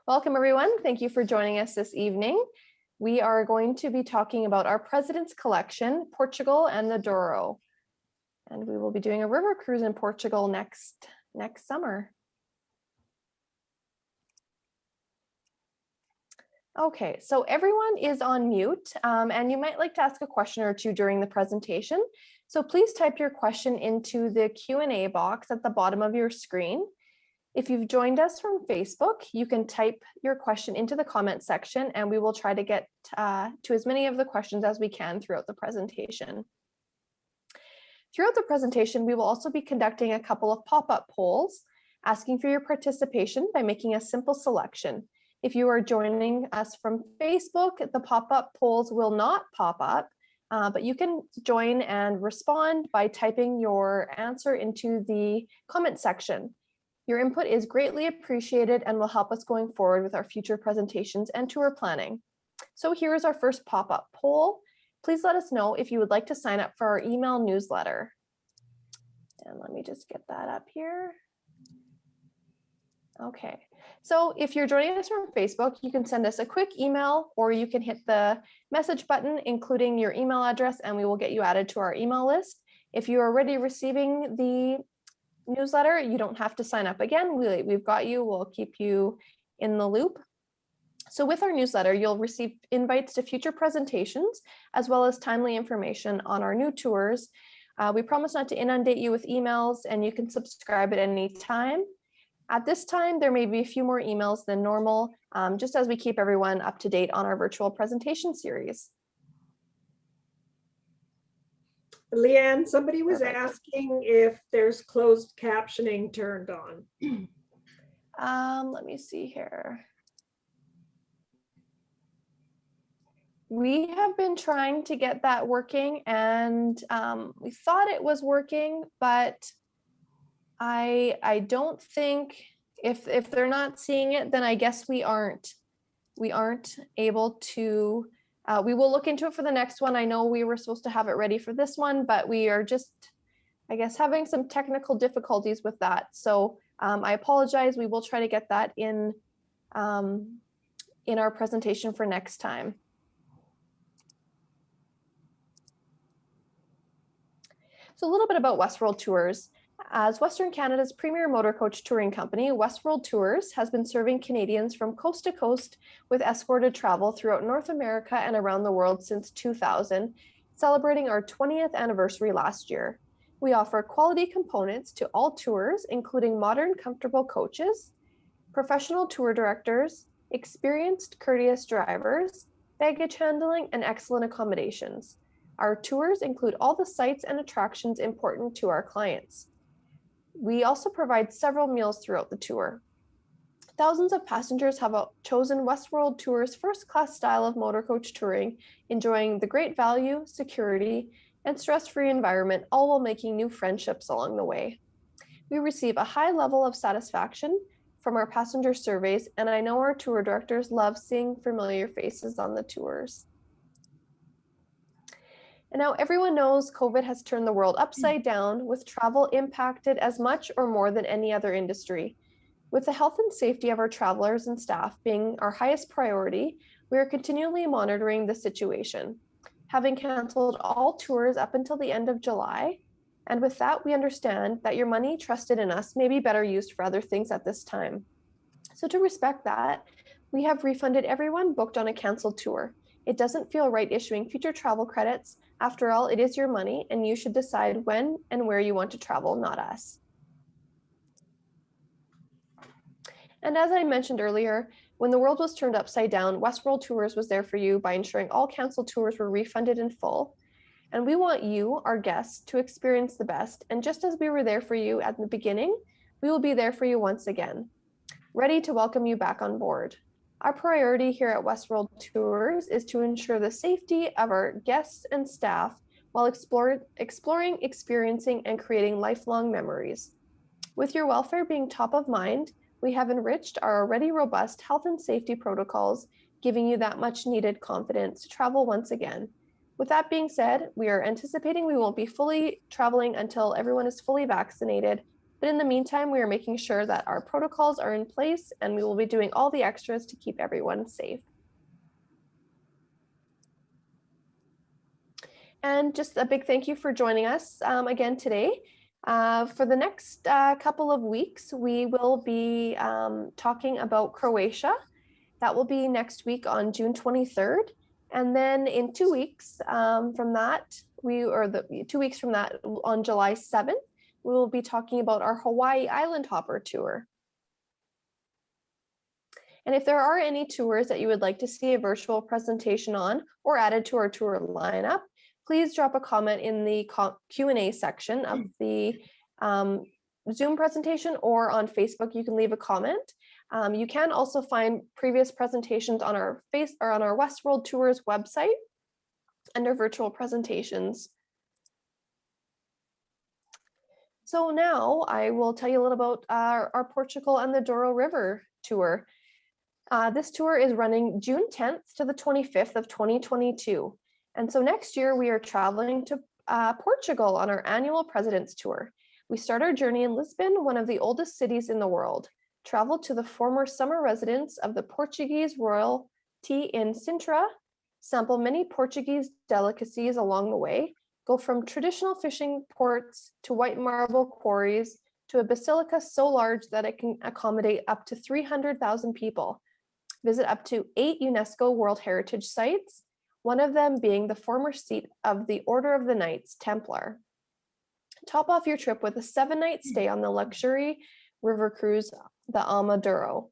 Welcome, everyone. Thank you for joining us this evening. We are going to be talking about our President's Collection, Portugal and the Doro. And we will be doing a river cruise in Portugal next summer. Okay, so everyone is on mute, and you might like to ask a question or two during the presentation. So please type your question into the Q&A box at the bottom of your screen. If you've joined us from Facebook, you can type your question into the comment section and we will try to get to as many of the questions as we can throughout the presentation. Throughout the presentation, we will also be conducting a couple of pop-up polls, asking for your participation by making a simple selection. If you are joining us from Facebook, the pop-up polls will not pop up, but you can join and respond by typing your answer into the comment section. Your input is greatly appreciated and will help us going forward with our future presentations and tour planning. So here is our first pop-up poll. Please let us know if you would like to sign up for our email newsletter. And let me just get that up here. Okay, so if you're joining us from Facebook, you can send us a quick email or you can hit the message button, including your email address, and we will get you added to our email list. If you are already receiving the newsletter, you don't have to sign up again. We've got you. We'll keep you in the loop. So with our newsletter, you'll receive invites to future presentations, as well as timely information on our new tours. We promise not to inundate you with emails, and you can subscribe at any time. At this time, there may be a few more emails than normal, just as we keep everyone up to date on our virtual presentation series. Leanne, somebody was asking if there's closed captioning turned on. Let me see here. We have been trying to get that working, and we thought it was working, but I don't think if they're not seeing it, then I guess we aren't able to. We will look into it for the next one. I know we were supposed to have it ready for this one, but we are just, I guess, having some technical difficulties with that. So I apologize. We will try to get that in our presentation for next time. So a little bit about Westworld Tours. As Western Canada's premier motor coach touring company, Westworld Tours has been serving Canadians from coast to coast with escorted travel throughout North America and around the world since 2000, celebrating our 20th anniversary last year. We offer quality components to all tours, including modern, comfortable coaches, professional tour directors, experienced, courteous drivers, baggage handling, and excellent accommodations. Our tours include all the sites and attractions important to our clients. We also provide several meals throughout the tour. Thousands of passengers have chosen Westworld Tours' first-class style of motor coach touring, enjoying the great value, security, and stress-free environment, all while making new friendships along the way. We receive a high level of satisfaction from our passenger surveys, and I know our tour directors love seeing familiar faces on the tours. And now everyone knows COVID has turned the world upside down, with travel impacted as much or more than any other industry. With the health and safety of our travelers and staff being our highest priority, we are continually monitoring the situation, having canceled all tours up until the end of July. And with that, we understand that your money trusted in us may be better used for other things at this time. So to respect that, we have refunded everyone booked on a canceled tour. It doesn't feel right issuing future travel credits. After all, it is your money and you should decide when and where you want to travel, not us. And as I mentioned earlier, when the world was turned upside down, Westworld Tours was there for you by ensuring all canceled tours were refunded in full. And we want you, our guests, to experience the best. And just as we were there for you at the beginning, we will be there for you once again, ready to welcome you back on board. Our priority here at Westworld Tours is to ensure the safety of our guests and staff while exploring, experiencing, and creating lifelong memories. With your welfare being top of mind, we have enriched our already robust health and safety protocols, giving you that much needed confidence to travel once again. With that being said, we are anticipating we won't be fully traveling until everyone is fully vaccinated, But in the meantime, we are making sure that our protocols are in place, and we will be doing all the extras to keep everyone safe. And just a big thank you for joining us again today. For the next couple of weeks, we will be talking about Croatia. That will be next week on June 23rd. And then in 2 weeks from that, 2 weeks from that, on July 7th, we will be talking about our Hawaii Island Hopper tour. And if there are any tours that you would like to see a virtual presentation on or added to our tour lineup, please drop a comment in the Q&A section of the Zoom presentation, or on Facebook, you can leave a comment. You can also find previous presentations on our Westworld Tours website under virtual presentations. So now I will tell you a little about our Portugal and the Doro River tour. This tour is running June 10th to the 25th of 2022. And so next year we are traveling to Portugal on our annual President's Tour. We start our journey in Lisbon, one of the oldest cities in the world, travel to the former summer residence of the Portuguese royalty in Sintra, sample many Portuguese delicacies along the way, go from traditional fishing ports to white marble quarries to a basilica so large that it can accommodate up to 300,000 people. Visit up to 8 UNESCO World Heritage Sites, one of them being the former seat of the Order of the Knights Templar. Top off your trip with a 7-night stay on the luxury river cruise, the AmaDoro.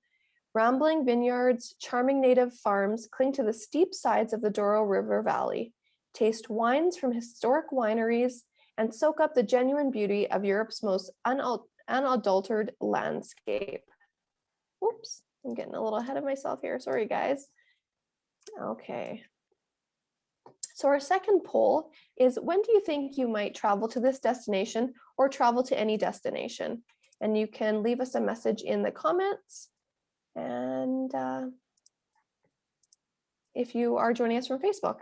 Rambling vineyards, charming native farms cling to the steep sides of the Doro River Valley. Taste wines from historic wineries and soak up the genuine beauty of Europe's most unadulterated landscape. Oops, I'm getting a little ahead of myself here. Sorry, guys. Okay. So our second poll is, when do you think you might travel to this destination or travel to any destination? And you can leave us a message in the comments. And if you are joining us from Facebook,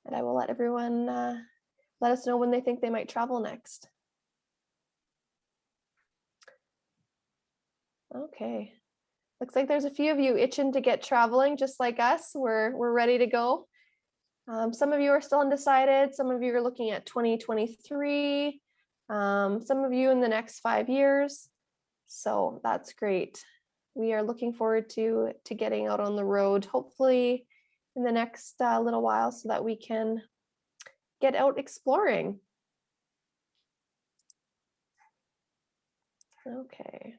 and I will let everyone let us know when they think they might travel next. Okay. Looks like there's a few of you itching to get traveling just like us. We're ready to go. Some of you are still undecided. Some of you are looking at 2023. Some of you in the next 5 years. So that's great. We are looking forward to getting out on the road, hopefully in the next little while, so that we can get out exploring. Okay.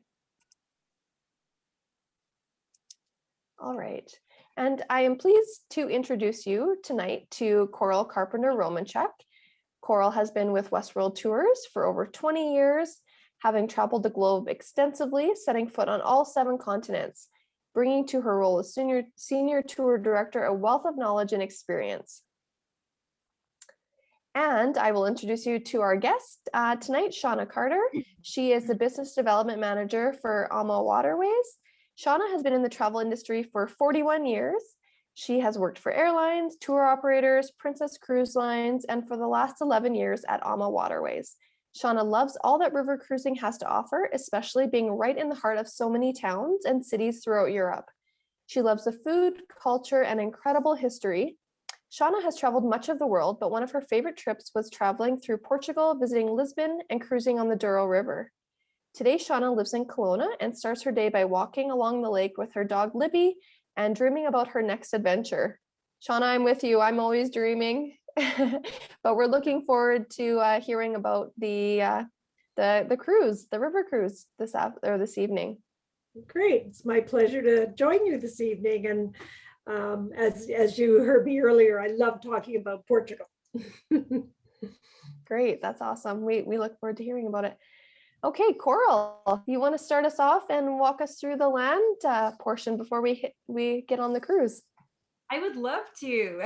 All right. And I am pleased to introduce you tonight to Coral Carpenter-Romanchuk. Coral has been with Westworld Tours for over 20 years, having traveled the globe extensively, setting foot on all 7 continents, bringing to her role as senior tour director a wealth of knowledge and experience. And I will introduce you to our guest tonight, Shauna Carter. She is the business development manager for AmaWaterways. Shauna has been in the travel industry for 41 years. She has worked for airlines, tour operators, Princess Cruise Lines, and for the last 11 years at AmaWaterways. Shauna loves all that river cruising has to offer, especially being right in the heart of so many towns and cities throughout Europe. She loves the food, culture, and incredible history. Shauna has traveled much of the world, but one of her favorite trips was traveling through Portugal, visiting Lisbon, and cruising on the Douro River. Today, Shauna lives in Kelowna and starts her day by walking along the lake with her dog Libby and dreaming about her next adventure. Shauna, I'm with you. I'm always dreaming, but we're looking forward to hearing about the cruise, the river cruise this evening. Great. It's my pleasure to join you this evening. And as you heard me earlier, I love talking about Portugal. Great. That's awesome. We look forward to hearing about it. Okay, Coral, you want to start us off and walk us through the land portion before we get on the cruise? I would love to.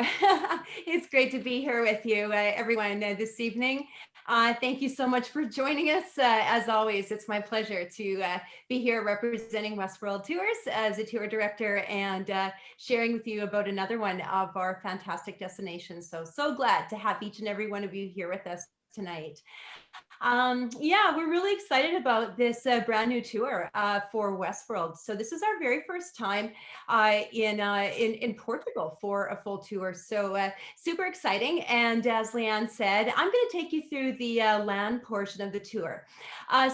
It's great to be here with you, everyone, this evening. Thank you so much for joining us. As always, it's my pleasure to be here representing Westworld Tours as a tour director and sharing with you about another one of our fantastic destinations. So glad to have each and every one of you here with us tonight. Yeah, we're really excited about this brand new tour for Westworld. So this is our very first time in Portugal for a full tour. So super exciting. And as Leanne said, I'm going to take you through the land portion of the tour.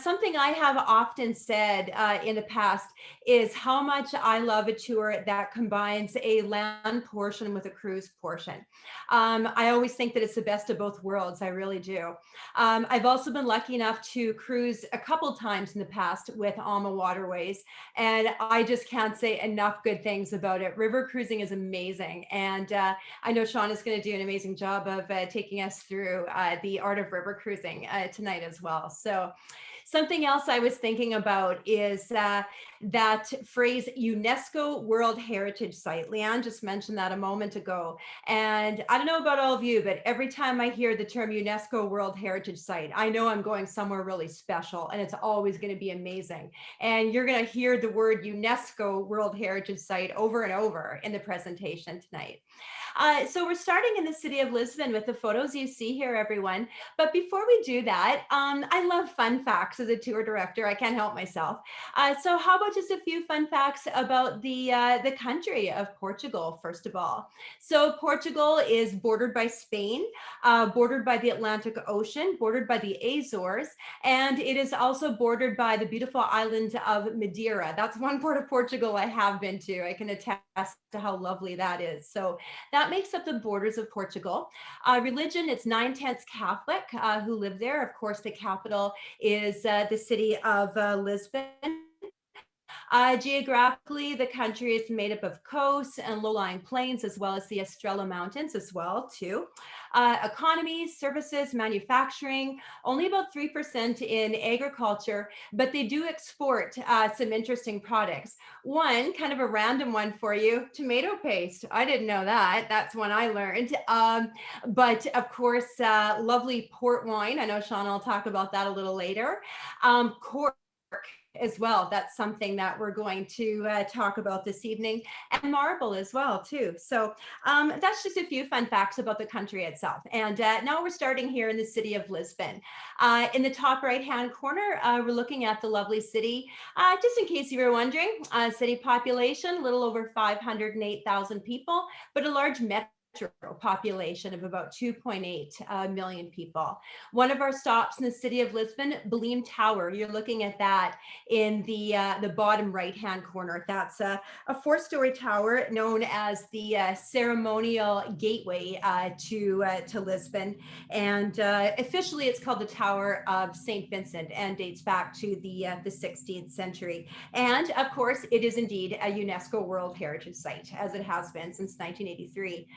Something I have often said in the past is how much I love a tour that combines a land portion with a cruise portion. I always think that it's the best of both worlds. I really do. I've also been lucky enough to cruise a couple times in the past with AmaWaterways, and I just can't say enough good things about it. River cruising is amazing, and I know Shauna's going to do an amazing job of taking us through the art of river cruising tonight as well. So something else I was thinking about is that phrase UNESCO World Heritage Site. Leanne just mentioned that a moment ago. And I don't know about all of you, but every time I hear the term UNESCO World Heritage Site, I know I'm going somewhere really special, and it's always going to be amazing. And you're going to hear the word UNESCO World Heritage Site over and over in the presentation tonight. So we're starting in the city of Lisbon with the photos you see here, everyone. But before we do that, I love fun facts as a tour director. I can't help myself. So how about just a few fun facts about the country of Portugal, first of all. So Portugal is bordered by Spain, bordered by the Atlantic Ocean, bordered by the Azores, and it is also bordered by the beautiful island of Madeira. That's one part of Portugal I have been to. I can attest to how lovely that is. So that makes up the borders of Portugal. Religion, it's 9/10 Catholic who live there. Of course, the capital is the city of Lisbon. Geographically, the country is made up of coasts and low-lying plains, as well as the Estrella Mountains as well, too. Economy, services, manufacturing, only about 3% in agriculture, but they do export some interesting products. One, kind of a random one for you, tomato paste. I didn't know that. That's one I learned. But of course, lovely port wine. I know Shauna will talk about that a little later. Cork as well. That's something that we're going to talk about this evening, and marble as well too. So that's just a few fun facts about the country itself. And now we're starting here in the city of Lisbon. In the top right hand corner, we're looking at the lovely city. Just in case you were wondering, city population, a little over 508,000 people, but a large metro population of about 2.8 million people. One of our stops in the city of Lisbon, Belém Tower. You're looking at that in the bottom right-hand corner. That's a four-story tower known as the ceremonial gateway to Lisbon. And officially, it's called the Tower of St. Vincent and dates back to the 16th century. And of course, it is indeed a UNESCO World Heritage Site, as it has been since 1983.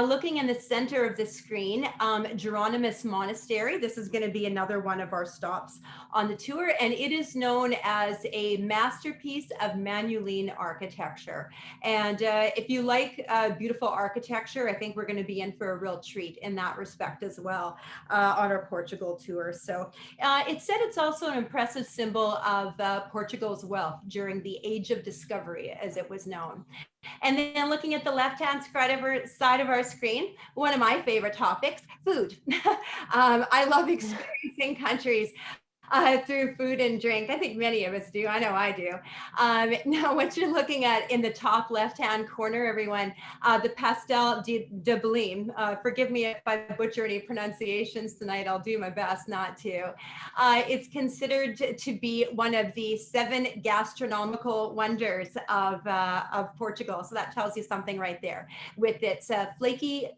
Looking in the center of the screen, Geronimous Monastery. This is going to be another one of our stops on the tour, and it is known as a masterpiece of Manueline architecture. And if you like beautiful architecture, I think we're going to be in for a real treat in that respect as well on our Portugal tour. So it said it's also an impressive symbol of Portugal's wealth during the Age of Discovery, as it was known. And then looking at the left-hand side of our screen, one of my favorite topics, food. I love experiencing countries through food and drink. I think many of us do. I know I do. Now, what you're looking at in the top left-hand corner, everyone, the Pastel de Belém. Forgive me if I butcher any pronunciations tonight. I'll do my best not to. It's considered to be one of the 7 gastronomical wonders of Portugal. So that tells you something right there. With its flaky,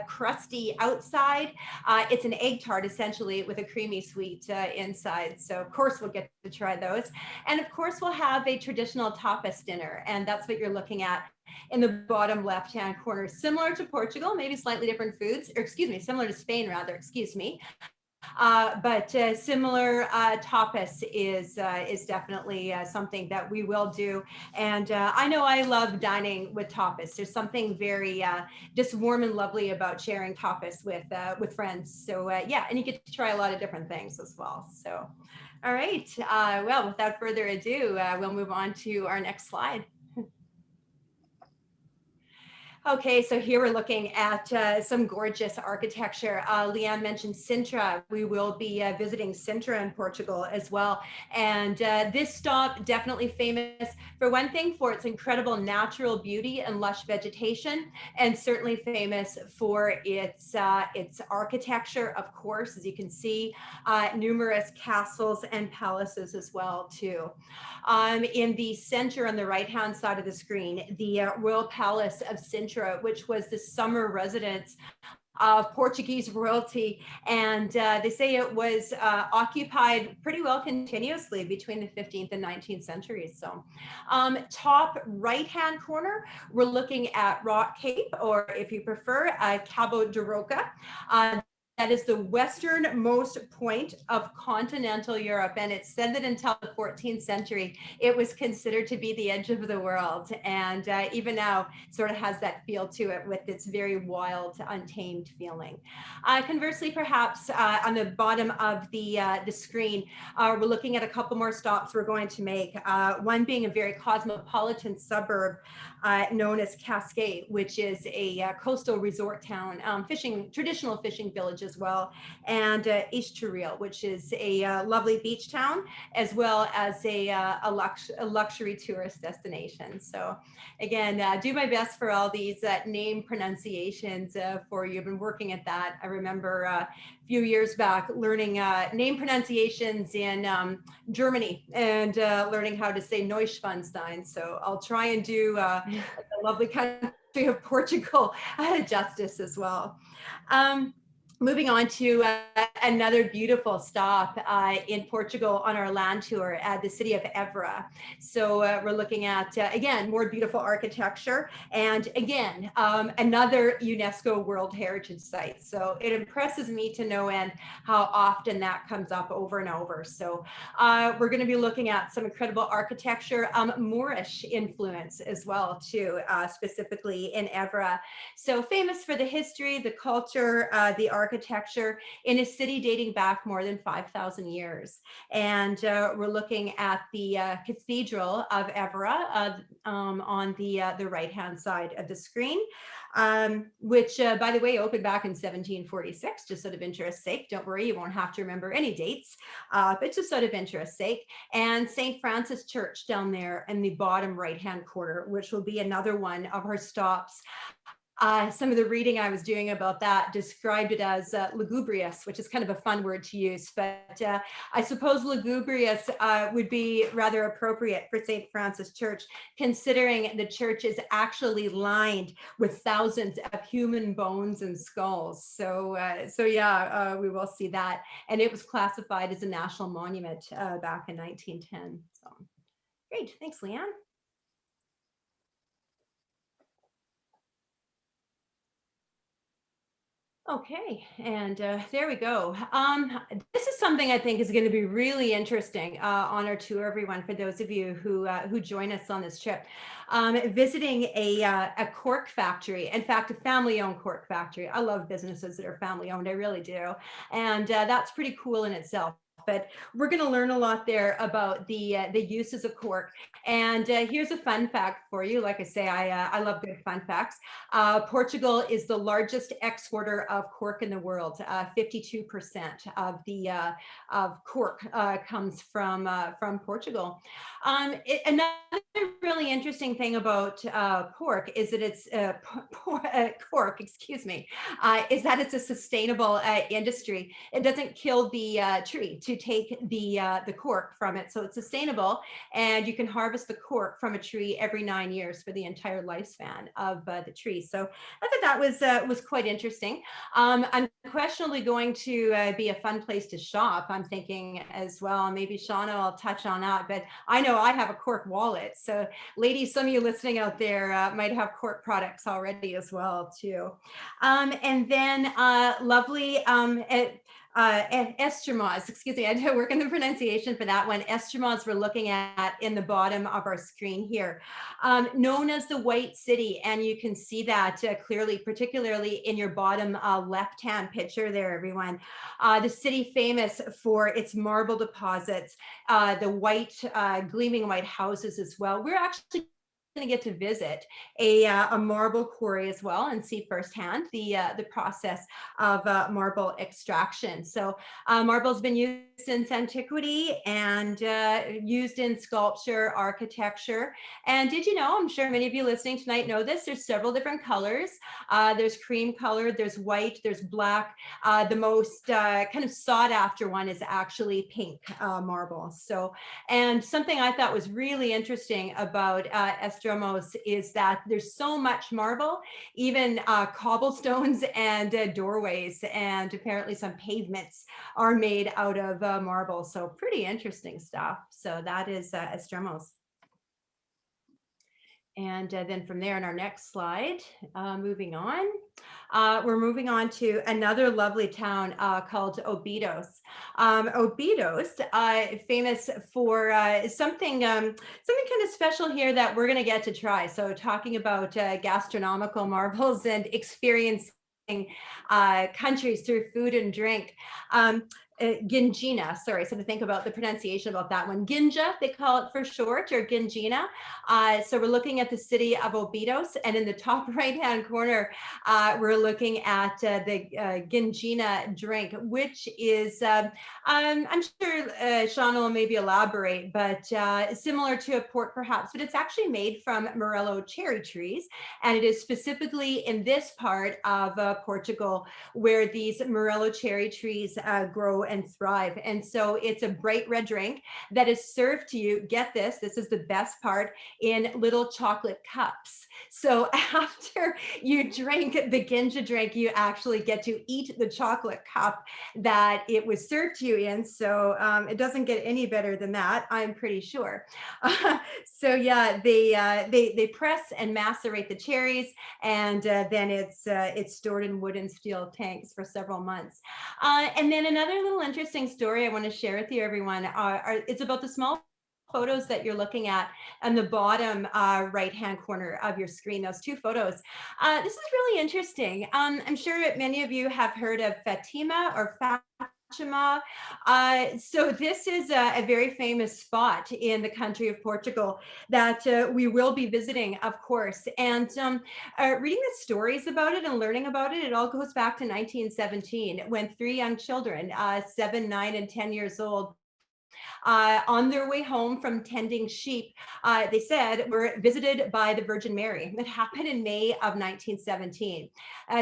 crusty outside, it's an egg tart essentially with a creamy sweet inside. So of course we'll get to try those. And of course we'll have a traditional tapas dinner. And that's what you're looking at in the bottom left-hand corner. Similar to Portugal, maybe slightly different foods, or excuse me, similar to Spain rather, excuse me. But similar tapas is definitely something that we will do. And I know I love dining with tapas. There's something very just warm and lovely about sharing tapas with friends. So yeah, and you get to try a lot of different things as well. So, all right. Well, without further ado, we'll move on to our next slide. Okay, so here we're looking at some gorgeous architecture. Leanne mentioned Sintra. We will be visiting Sintra in Portugal as well. And this stop definitely famous for one thing for its incredible natural beauty and lush vegetation, and certainly famous for its architecture, of course, as you can see, numerous castles and palaces as well too. In the center on the right-hand side of the screen, the Royal Palace of Sintra, which was the summer residence of Portuguese royalty. And they say it was occupied pretty well continuously between the 15th and 19th centuries. So top right-hand corner, we're looking at Rock Cape, or if you prefer, Cabo de Roca. That is the westernmost point of continental Europe. And it's said that until the 14th century, it was considered to be the edge of the world. And even now, sort of has that feel to it with its very wild, untamed feeling. Conversely, perhaps on the bottom of the screen, we're looking at a couple more stops we're going to make. One being a very cosmopolitan suburb known as Cascais, which is a coastal resort town, traditional fishing village as well, and Estoril, which is a lovely beach town, as well as a luxury tourist destination. So again, do my best for all these name pronunciations for you. I've been working at that. I remember a few years back learning name pronunciations in Germany and learning how to say Neuschwanstein. So I'll try and do the lovely country of Portugal justice as well. Moving on to another beautiful stop in Portugal on our land tour at the city of Evra. So we're looking at, again, more beautiful architecture, and again, another UNESCO World Heritage Site. So it impresses me to no end how often that comes up over and over. So we're going to be looking at some incredible architecture, Moorish influence as well, too, specifically in Evra. So famous for the history, the culture, the architecture in a city dating back more than 5,000 years. And we're looking at the Cathedral of Evra on the right-hand side of the screen, which, by the way, opened back in 1746, just sort of interest's sake. Don't worry, you won't have to remember any dates, but just sort of interest's sake. And St. Francis Church down there in the bottom right-hand corner, which will be another one of our stops. Some of the reading I was doing about that described it as lugubrious, which is kind of a fun word to use, but I suppose lugubrious would be rather appropriate for St. Francis Church, considering the church is actually lined with thousands of human bones and skulls. So yeah, we will see that. And it was classified as a national monument back in 1910. So great, thanks, Leanne. Okay, and there we go. This is something I think is going to be really interesting on our tour, everyone, for those of you who join us on this trip. Visiting a cork factory, in fact, a family-owned cork factory. I love businesses that are family-owned, I really do. And that's pretty cool in itself. But we're going to learn a lot there about the uses of cork. And here's a fun fact for you. Like I say, I love good fun facts. Portugal is the largest exporter of cork in the world. 52% of the of cork comes from Portugal. Another really interesting thing about pork is that it's cork, excuse me, is that it's a sustainable industry. It doesn't kill the tree to take the cork from it, so it's sustainable, and you can harvest the cork from a tree every 9 years for the entire lifespan of the tree. So I thought that was quite interesting. Unquestionably going to be a fun place to shop, I'm thinking as well. Maybe Shauna will touch on that, but I know I have a cork wallet. So ladies, some of you listening out there might have cork products already as well too. And then lovely Estremoz, excuse me, I had to work on the pronunciation for that one. Estremoz we're looking at in the bottom of our screen here, known as the White City, and you can see that clearly, particularly in your bottom left-hand picture there, everyone. The city famous for its marble deposits, the white, gleaming white houses as well. We're actually going to get to visit a marble quarry as well and see firsthand the process of marble extraction. So marble has been used since antiquity and used in sculpture, architecture. And did you know, I'm sure many of you listening tonight know this, there's several different colors. There's cream colored, there's white, there's black. The most kind of sought after one is actually pink marble. So, and something I thought was really interesting about Estremos is that there's so much marble, even cobblestones and doorways, and apparently some pavements are made out of marble. So pretty interesting stuff. So that is Estremos. And then from there in our next slide, moving on, we're moving on to another lovely town called Obitos. Obitos, famous for something kind of special here that we're going to get to try. So talking about gastronomical marvels and experiencing countries through food and drink. Gingina, sorry, so to think about the pronunciation about that one. Ginja, they call it for short, or Gingina. So we're looking at the city of Obitos, and in the top right-hand corner, we're looking at the Gingina Drink, which is, I'm sure Shauna will maybe elaborate, but similar to a port perhaps, but it's actually made from Morello cherry trees, and it is specifically in this part of Portugal where these Morello cherry trees grow and thrive. And so it's a bright red drink that is served to you, get this is the best part, in little chocolate cups. So after you drink the Ginja drink, you actually get to eat the chocolate cup that it was served to you in. So it doesn't get any better than that, I'm pretty sure. So yeah, they press and macerate the cherries, and then it's stored in wood and steel tanks for several months. And then another little interesting story I want to share with you, everyone, it's about the small photos that you're looking at on the bottom right-hand corner of your screen, those two photos. This is really interesting. I'm sure many of you have heard of Fatima or Fatima. So this is a very famous spot in the country of Portugal that we will be visiting, of course. And reading the stories about it and learning about it, it all goes back to 1917 when three young children, 7, 9, and 10 years old, on their way home from tending sheep, they said, were visited by the Virgin Mary. That happened in May of 1917.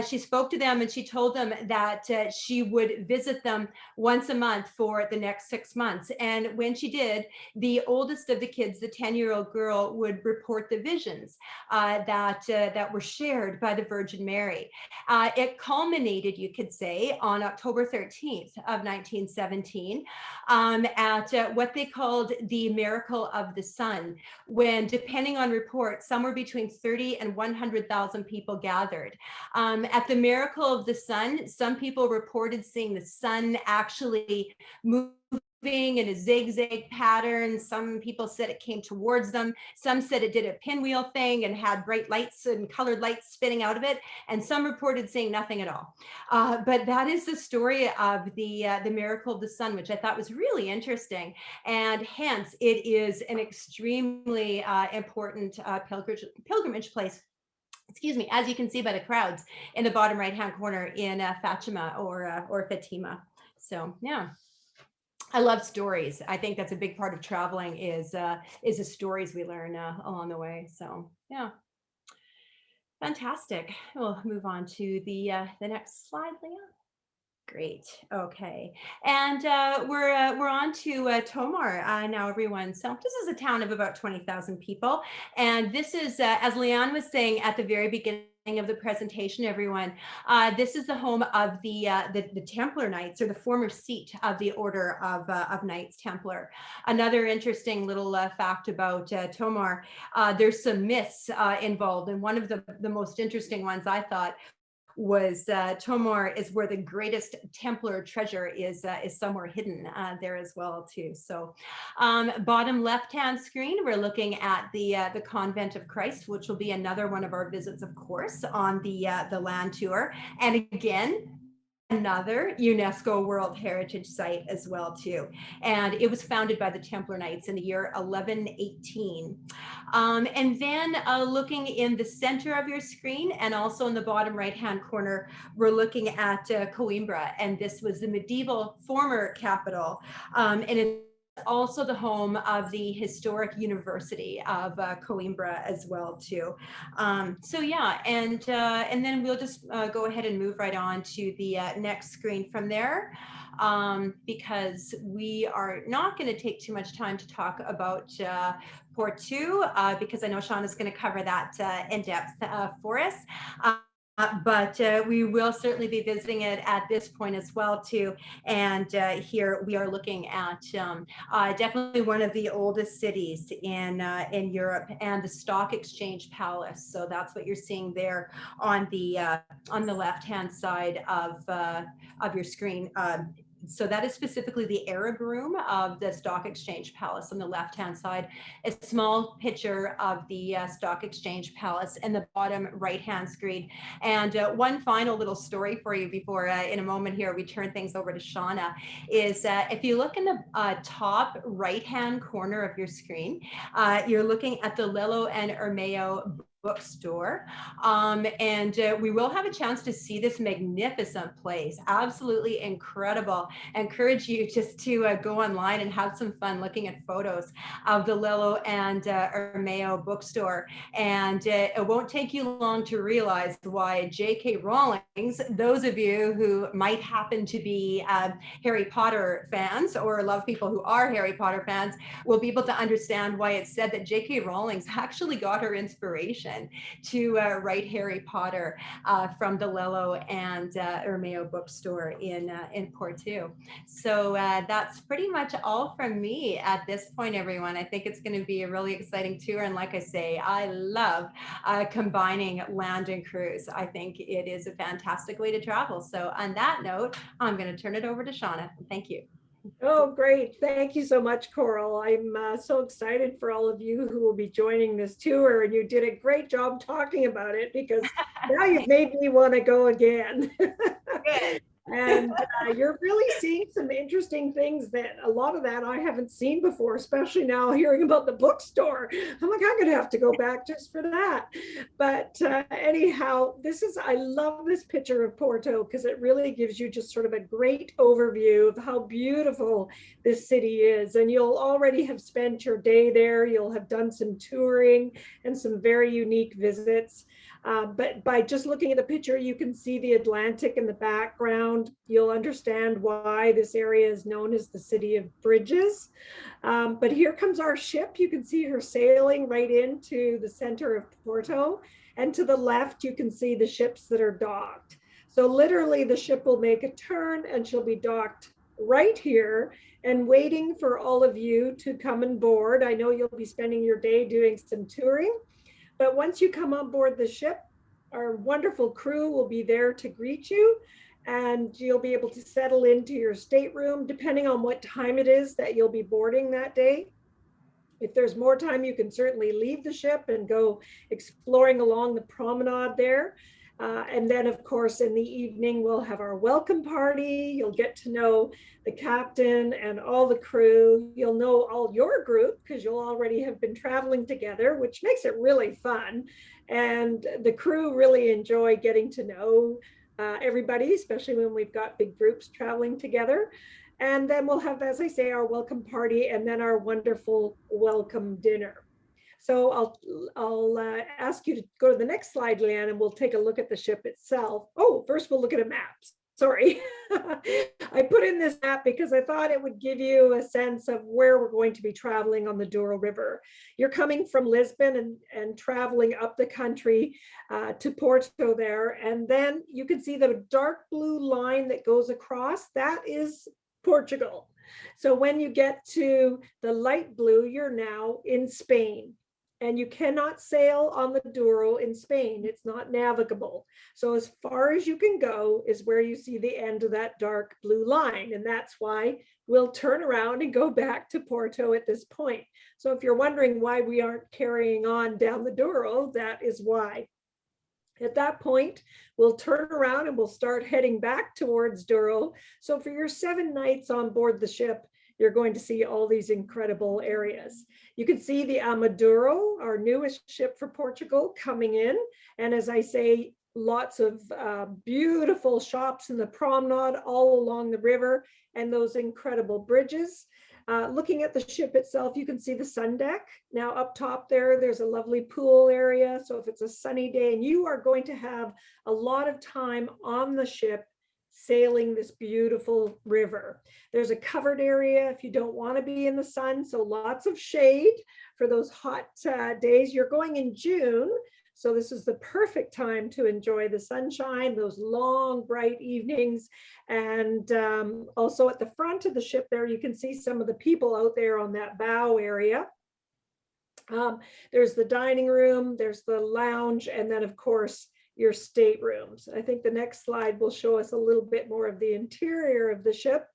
She spoke to them and she told them that she would visit them once a month for the next 6 months. And when she did, the oldest of the kids, the 10-year-old girl, would report the visions that were shared by the Virgin Mary. It culminated, you could say, on October 13th of 1917 at what they called the miracle of the sun, when, depending on reports, somewhere between 30 and 100,000 people gathered. At the miracle of the sun, some people reported seeing the sun actually moving in a zigzag pattern. Some people said it came towards them. Some said it did a pinwheel thing and had bright lights and colored lights spinning out of it. And some reported seeing nothing at all. But that is the story of the miracle of the sun, which I thought was really interesting. And hence, it is an extremely important pilgrimage place. Excuse me, as you can see by the crowds in the bottom right-hand corner in Fatima or Fatima. So yeah. I love stories. I think that's a big part of traveling is the stories we learn along the way. So yeah, fantastic. We'll move on to the next slide, Leah. Great. Okay, and we're on to Tomar now, everyone. So this is a town of about 20,000 people, and this is, as Leanne was saying at the very beginning of the presentation, everyone, this is the home of the Templar Knights, or the former seat of the Order of Knights Templar. Another interesting little fact about Tomar, there's some myths involved, and one of the most interesting ones, I thought, was Tomar is where the greatest Templar treasure is somewhere hidden there as well too. So bottom left-hand screen, we're looking at the Convent of Christ, which will be another one of our visits, of course, on the land tour. And again, another UNESCO World Heritage Site as well too. And it was founded by the Templar Knights in the year 1118. And then looking in the center of your screen and also in the bottom right-hand corner, we're looking at Coimbra, and this was the medieval former capital. And it's also the home of the historic University of Coimbra as well too. So yeah, and then we'll just go ahead and move right on to the next screen from there, because we are not going to take too much time to talk about Porto, because I know Shauna's going to cover that in depth for us. But we will certainly be visiting it at this point as well too. And here we are looking at definitely one of the oldest cities in Europe, and the Stock Exchange Palace. So that's what you're seeing there on the left-hand side of your screen. So that is specifically the Arab room of the Stock Exchange Palace on the left-hand side. A small picture of the Stock Exchange Palace in the bottom right-hand screen. And one final little story for you before, in a moment here, we turn things over to Shauna, is if you look in the top right-hand corner of your screen, you're looking at the Lello and Ermeo bookstore, and we will have a chance to see this magnificent place. Absolutely incredible. I encourage you just to go online and have some fun looking at photos of the Lello and Ermeo bookstore, and it won't take you long to realize why J.K. Rowling, those of you who might happen to be Harry Potter fans or love people who are Harry Potter fans, will be able to understand why it's said that J.K. Rowling actually got her inspiration to write Harry Potter from the Lello and Ermeo bookstore in Porto. So that's pretty much all from me at this point, everyone. I think it's going to be a really exciting tour. And like I say, I love combining land and cruise. I think it is a fantastic way to travel. So on that note, I'm going to turn it over to Shauna. Thank you. Oh, great. Thank you so much, Coral. I'm so excited for all of you who will be joining this tour, and you did a great job talking about it, because now you've made me want to go again. Good. And you're really seeing some interesting things that a lot of that I haven't seen before, especially now hearing about the bookstore. I'm like, I'm going to have to go back just for that. But anyhow, I love this picture of Porto, because it really gives you just sort of a great overview of how beautiful this city is. And you'll already have spent your day there. You'll have done some touring and some very unique visits. But by just looking at the picture, you can see the Atlantic in the background. You'll understand why this area is known as the City of Bridges. But here comes our ship. You can see her sailing right into the center of Porto. And to the left, you can see the ships that are docked. So literally the ship will make a turn and she'll be docked right here and waiting for all of you to come on board. I know you'll be spending your day doing some touring. But once you come on board the ship, our wonderful crew will be there to greet you, and you'll be able to settle into your stateroom depending on what time it is that you'll be boarding that day. If there's more time, you can certainly leave the ship and go exploring along the promenade there. And then, of course, in the evening, we'll have our welcome party. You'll get to know the captain and all the crew. You'll know all your group, because you'll already have been traveling together, which makes it really fun. And the crew really enjoy getting to know everybody, especially when we've got big groups traveling together. And then we'll have, as I say, our welcome party, and then our wonderful welcome dinner. So I'll ask you to go to the next slide, Leanne, and we'll take a look at the ship itself. Oh, first we'll look at a map. Sorry. I put in this map because I thought it would give you a sense of where we're going to be traveling on the Douro River. You're coming from Lisbon and traveling up the country to Porto there. And then you can see the dark blue line that goes across. That is Portugal. So when you get to the light blue, you're now in Spain. And you cannot sail on the Douro in Spain. It's not navigable. So as far as you can go is where you see the end of that dark blue line. And that's why we'll turn around and go back to Porto at this point. So if you're wondering why we aren't carrying on down the Douro, that is why. At that point, we'll turn around and we'll start heading back towards Doro. So for your 7 nights on board the ship, you're going to see all these incredible areas. You can see the Amaduro, our newest ship for Portugal, coming in. And as I say, lots of beautiful shops in the promenade all along the river and those incredible bridges. Looking at the ship itself, you can see the sun deck. Now up top there, there's a lovely pool area. So if it's a sunny day and you are going to have a lot of time on the ship sailing this beautiful river. There's a covered area if you don't want to be in the sun. So lots of shade for those hot days. You're going in June. So this is the perfect time to enjoy the sunshine, those long, bright evenings. And also at the front of the ship there, you can see some of the people out there on that bow area. There's the dining room, there's the lounge, and then of course, your staterooms. I think the next slide will show us a little bit more of the interior of the ship.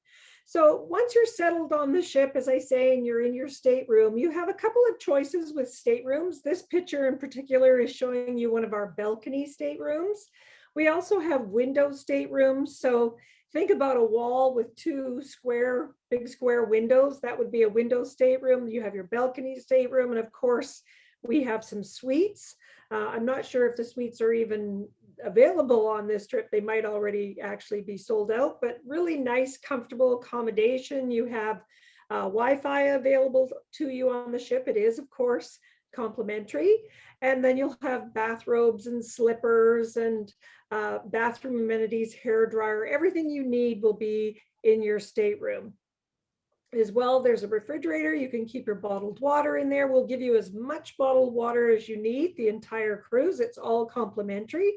So once you're settled on the ship, as I say, and you're in your stateroom, you have a couple of choices with staterooms. This picture in particular is showing you one of our balcony staterooms. We also have window staterooms. So think about a wall with 2 big square windows. That would be a window stateroom. You have your balcony stateroom. And of course, we have some suites. I'm not sure if the suites are even available on this trip. They might already actually be sold out, but really nice, comfortable accommodation. You have Wi-Fi available to you on the ship. It is, of course, complimentary. And then you'll have bathrobes and slippers and bathroom amenities, hair dryer, everything you need will be in your stateroom. As well, there's a refrigerator. You can keep your bottled water in there. We'll give you as much bottled water as you need the entire cruise. It's all complimentary.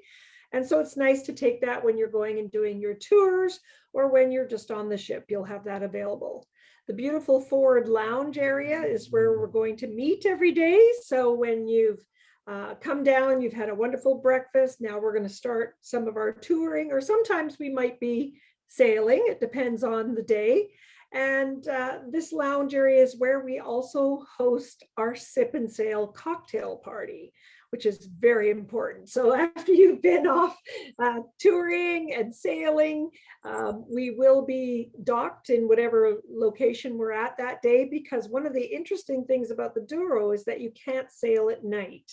And so it's nice to take that when you're going and doing your tours or when you're just on the ship, you'll have that available. The beautiful forward lounge area is where we're going to meet every day. So when you've come down, you've had a wonderful breakfast. Now we're going to start some of our touring, or sometimes we might be sailing. It depends on the day. And this lounge area is where we also host our sip and sail cocktail party, which is very important. So after you've been off touring and sailing, we will be docked in whatever location we're at that day, because one of the interesting things about the Douro is that you can't sail at night.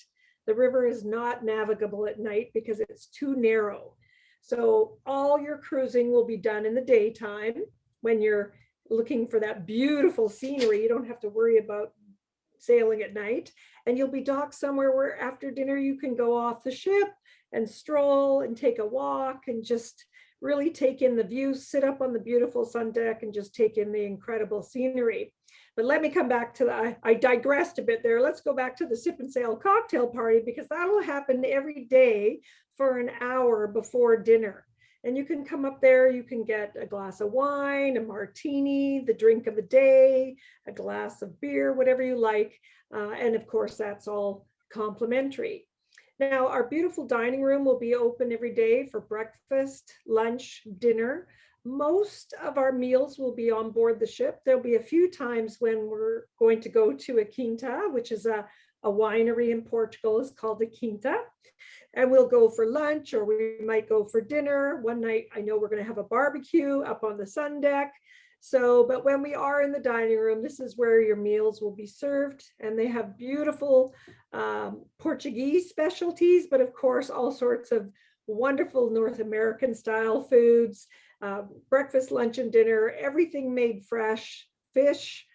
The river is not navigable at night because it's too narrow. So all your cruising will be done in the daytime when you're looking for that beautiful scenery. You don't have to worry about sailing at night, and you'll be docked somewhere where after dinner you can go off the ship and stroll and take a walk and just really take in the view, sit up on the beautiful sun deck and just take in the incredible scenery. But let me come back to I digressed a bit there. Let's go back to the sip and sail cocktail party, because that'll happen every day for an hour before dinner. And you can come up there, you can get a glass of wine, a martini, the drink of the day, a glass of beer, whatever you like. And of course, that's all complimentary. Now, our beautiful dining room will be open every day for breakfast, lunch, dinner. Most of our meals will be on board the ship. There'll be a few times when we're going to go to a quinta, which is a winery in Portugal. It's called the Quinta. And we'll go for lunch, or we might go for dinner. One night, I know we're going to have a barbecue up on the sun deck. So, but when we are in the dining room, this is where your meals will be served. And they have beautiful Portuguese specialties, but of course, all sorts of wonderful North American style foods, breakfast, lunch, and dinner, everything made fresh, fish,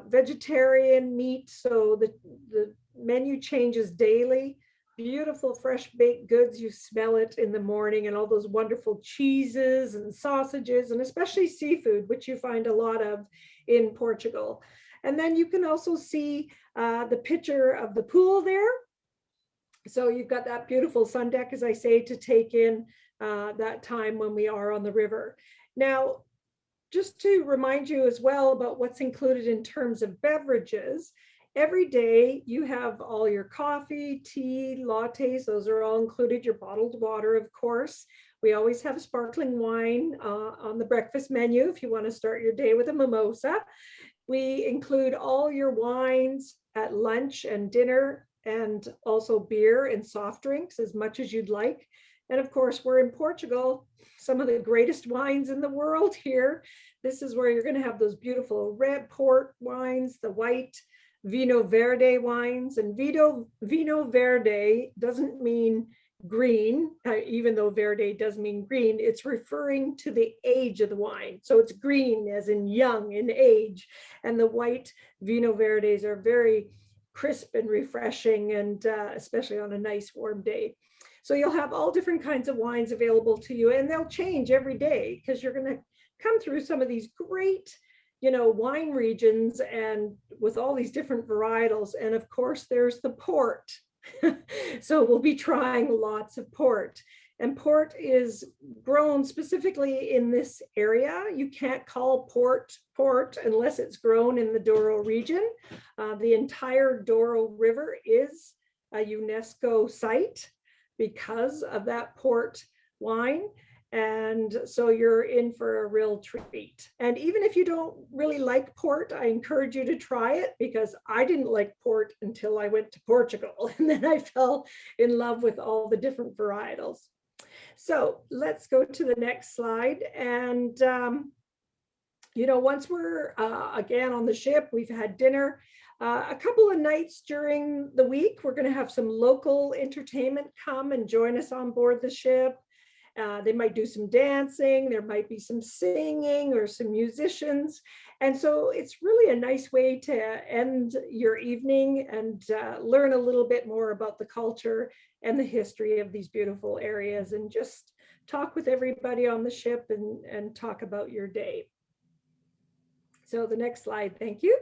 vegetarian meat. So the menu changes daily. Beautiful fresh baked goods. You smell it in the morning, and all those wonderful cheeses and sausages, and especially seafood, which you find a lot of in Portugal. And then you can also see the picture of the pool there. So you've got that beautiful sun deck, as I say, to take in that time when we are on the river. Now, just to remind you as well about what's included in terms of beverages, every day you have all your coffee, tea, lattes, those are all included, your bottled water, of course. We always have sparkling wine on the breakfast menu if you want to start your day with a mimosa. We include all your wines at lunch and dinner. and also beer and soft drinks as much as you'd like. And of course, we're in Portugal, some of the greatest wines in the world here. This is where you're going to have those beautiful red port wines, the white Vinho Verde wines. And Vinho Verde doesn't mean green, even though verde does mean green. It's referring to the age of the wine. So it's green as in young in age. And the white Vinho Verdes are very crisp and refreshing, and especially on a nice warm day. So you'll have all different kinds of wines available to you, and they'll change every day because you're going to come through some of these great, wine regions and with all these different varietals. And of course, there's the port. So we'll be trying lots of port. And port is grown specifically in this area. You can't call port unless it's grown in the Doro region. The entire Doro River is a UNESCO site because of that port wine. And so you're in for a real treat. And even if you don't really like port, I encourage you to try it, because I didn't like port until I went to Portugal. And then I fell in love with all the different varietals. So let's go to the next slide. And, once we're again on the ship, we've had dinner. A couple of nights during the week, we're going to have some local entertainment come and join us on board the ship. They might do some dancing, there might be some singing or some musicians. And so it's really a nice way to end your evening and learn a little bit more about the culture and the history of these beautiful areas, and just talk with everybody on the ship and talk about your day. So the next slide, thank you.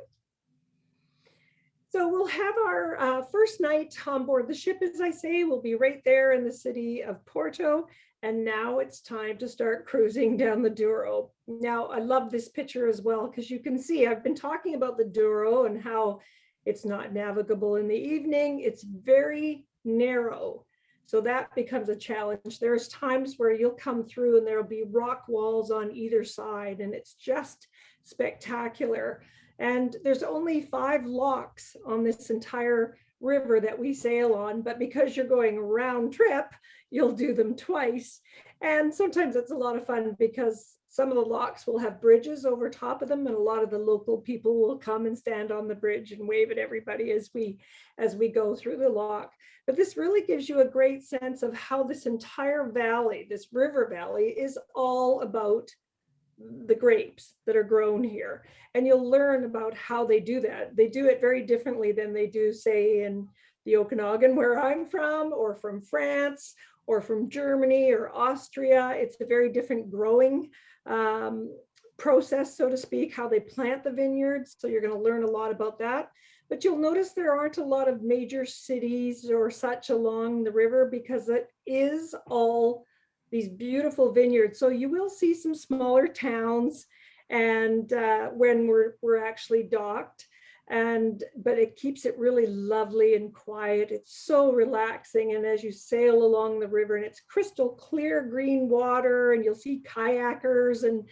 So we'll have our first night on board the ship, as I say. We'll be right there in the city of Porto. And now it's time to start cruising down the Douro. Now, I love this picture as well, because you can see I've been talking about the Douro and how it's not navigable in the evening. It's very narrow. So that becomes a challenge. There's times where you'll come through and there'll be rock walls on either side, and it's just spectacular. And there's only 5 locks on this entire river that we sail on, but because you're going round trip, you'll do them twice. And sometimes it's a lot of fun, because some of the locks will have bridges over top of them, and a lot of the local people will come and stand on the bridge and wave at everybody as we go through the lock. But this really gives you a great sense of how this entire valley, this river valley, is all about the grapes that are grown here. And you'll learn about how they do that. They do it very differently than they do, say, in the Okanagan, where I'm from, or from France, or from Germany or Austria. It's a very different growing process, so to speak, how they plant the vineyards. So you're going to learn a lot about that. But you'll notice there aren't a lot of major cities or such along the river, because it is all these beautiful vineyards. So you will see some smaller towns, and when we're actually docked, but it keeps it really lovely and quiet. It's so relaxing. And as you sail along the river, and it's crystal clear green water, and you'll see kayakers, and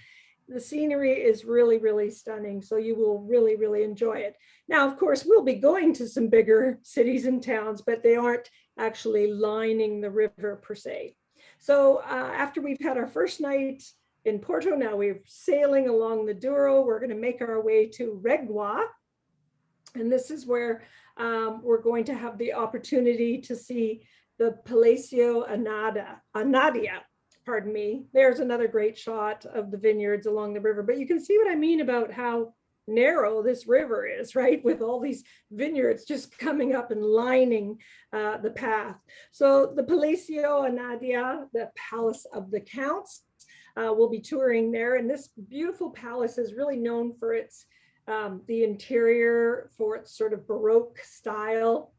the scenery is really, really stunning. So you will really, really enjoy it. Now, of course, we'll be going to some bigger cities and towns, but they aren't actually lining the river per se. So after we've had our first night in Porto, now we're sailing along the Douro. We're going to make our way to Regua. And this is where we're going to have the opportunity to see the Palacio Anadia. Pardon me. There's another great shot of the vineyards along the river. But you can see what I mean about how narrow this river is, right? With all these vineyards just coming up and lining the path. So the Palacio Anadia, the Palace of the Counts, will be touring there. And this beautiful palace is really known for its the interior, for its sort of Baroque style.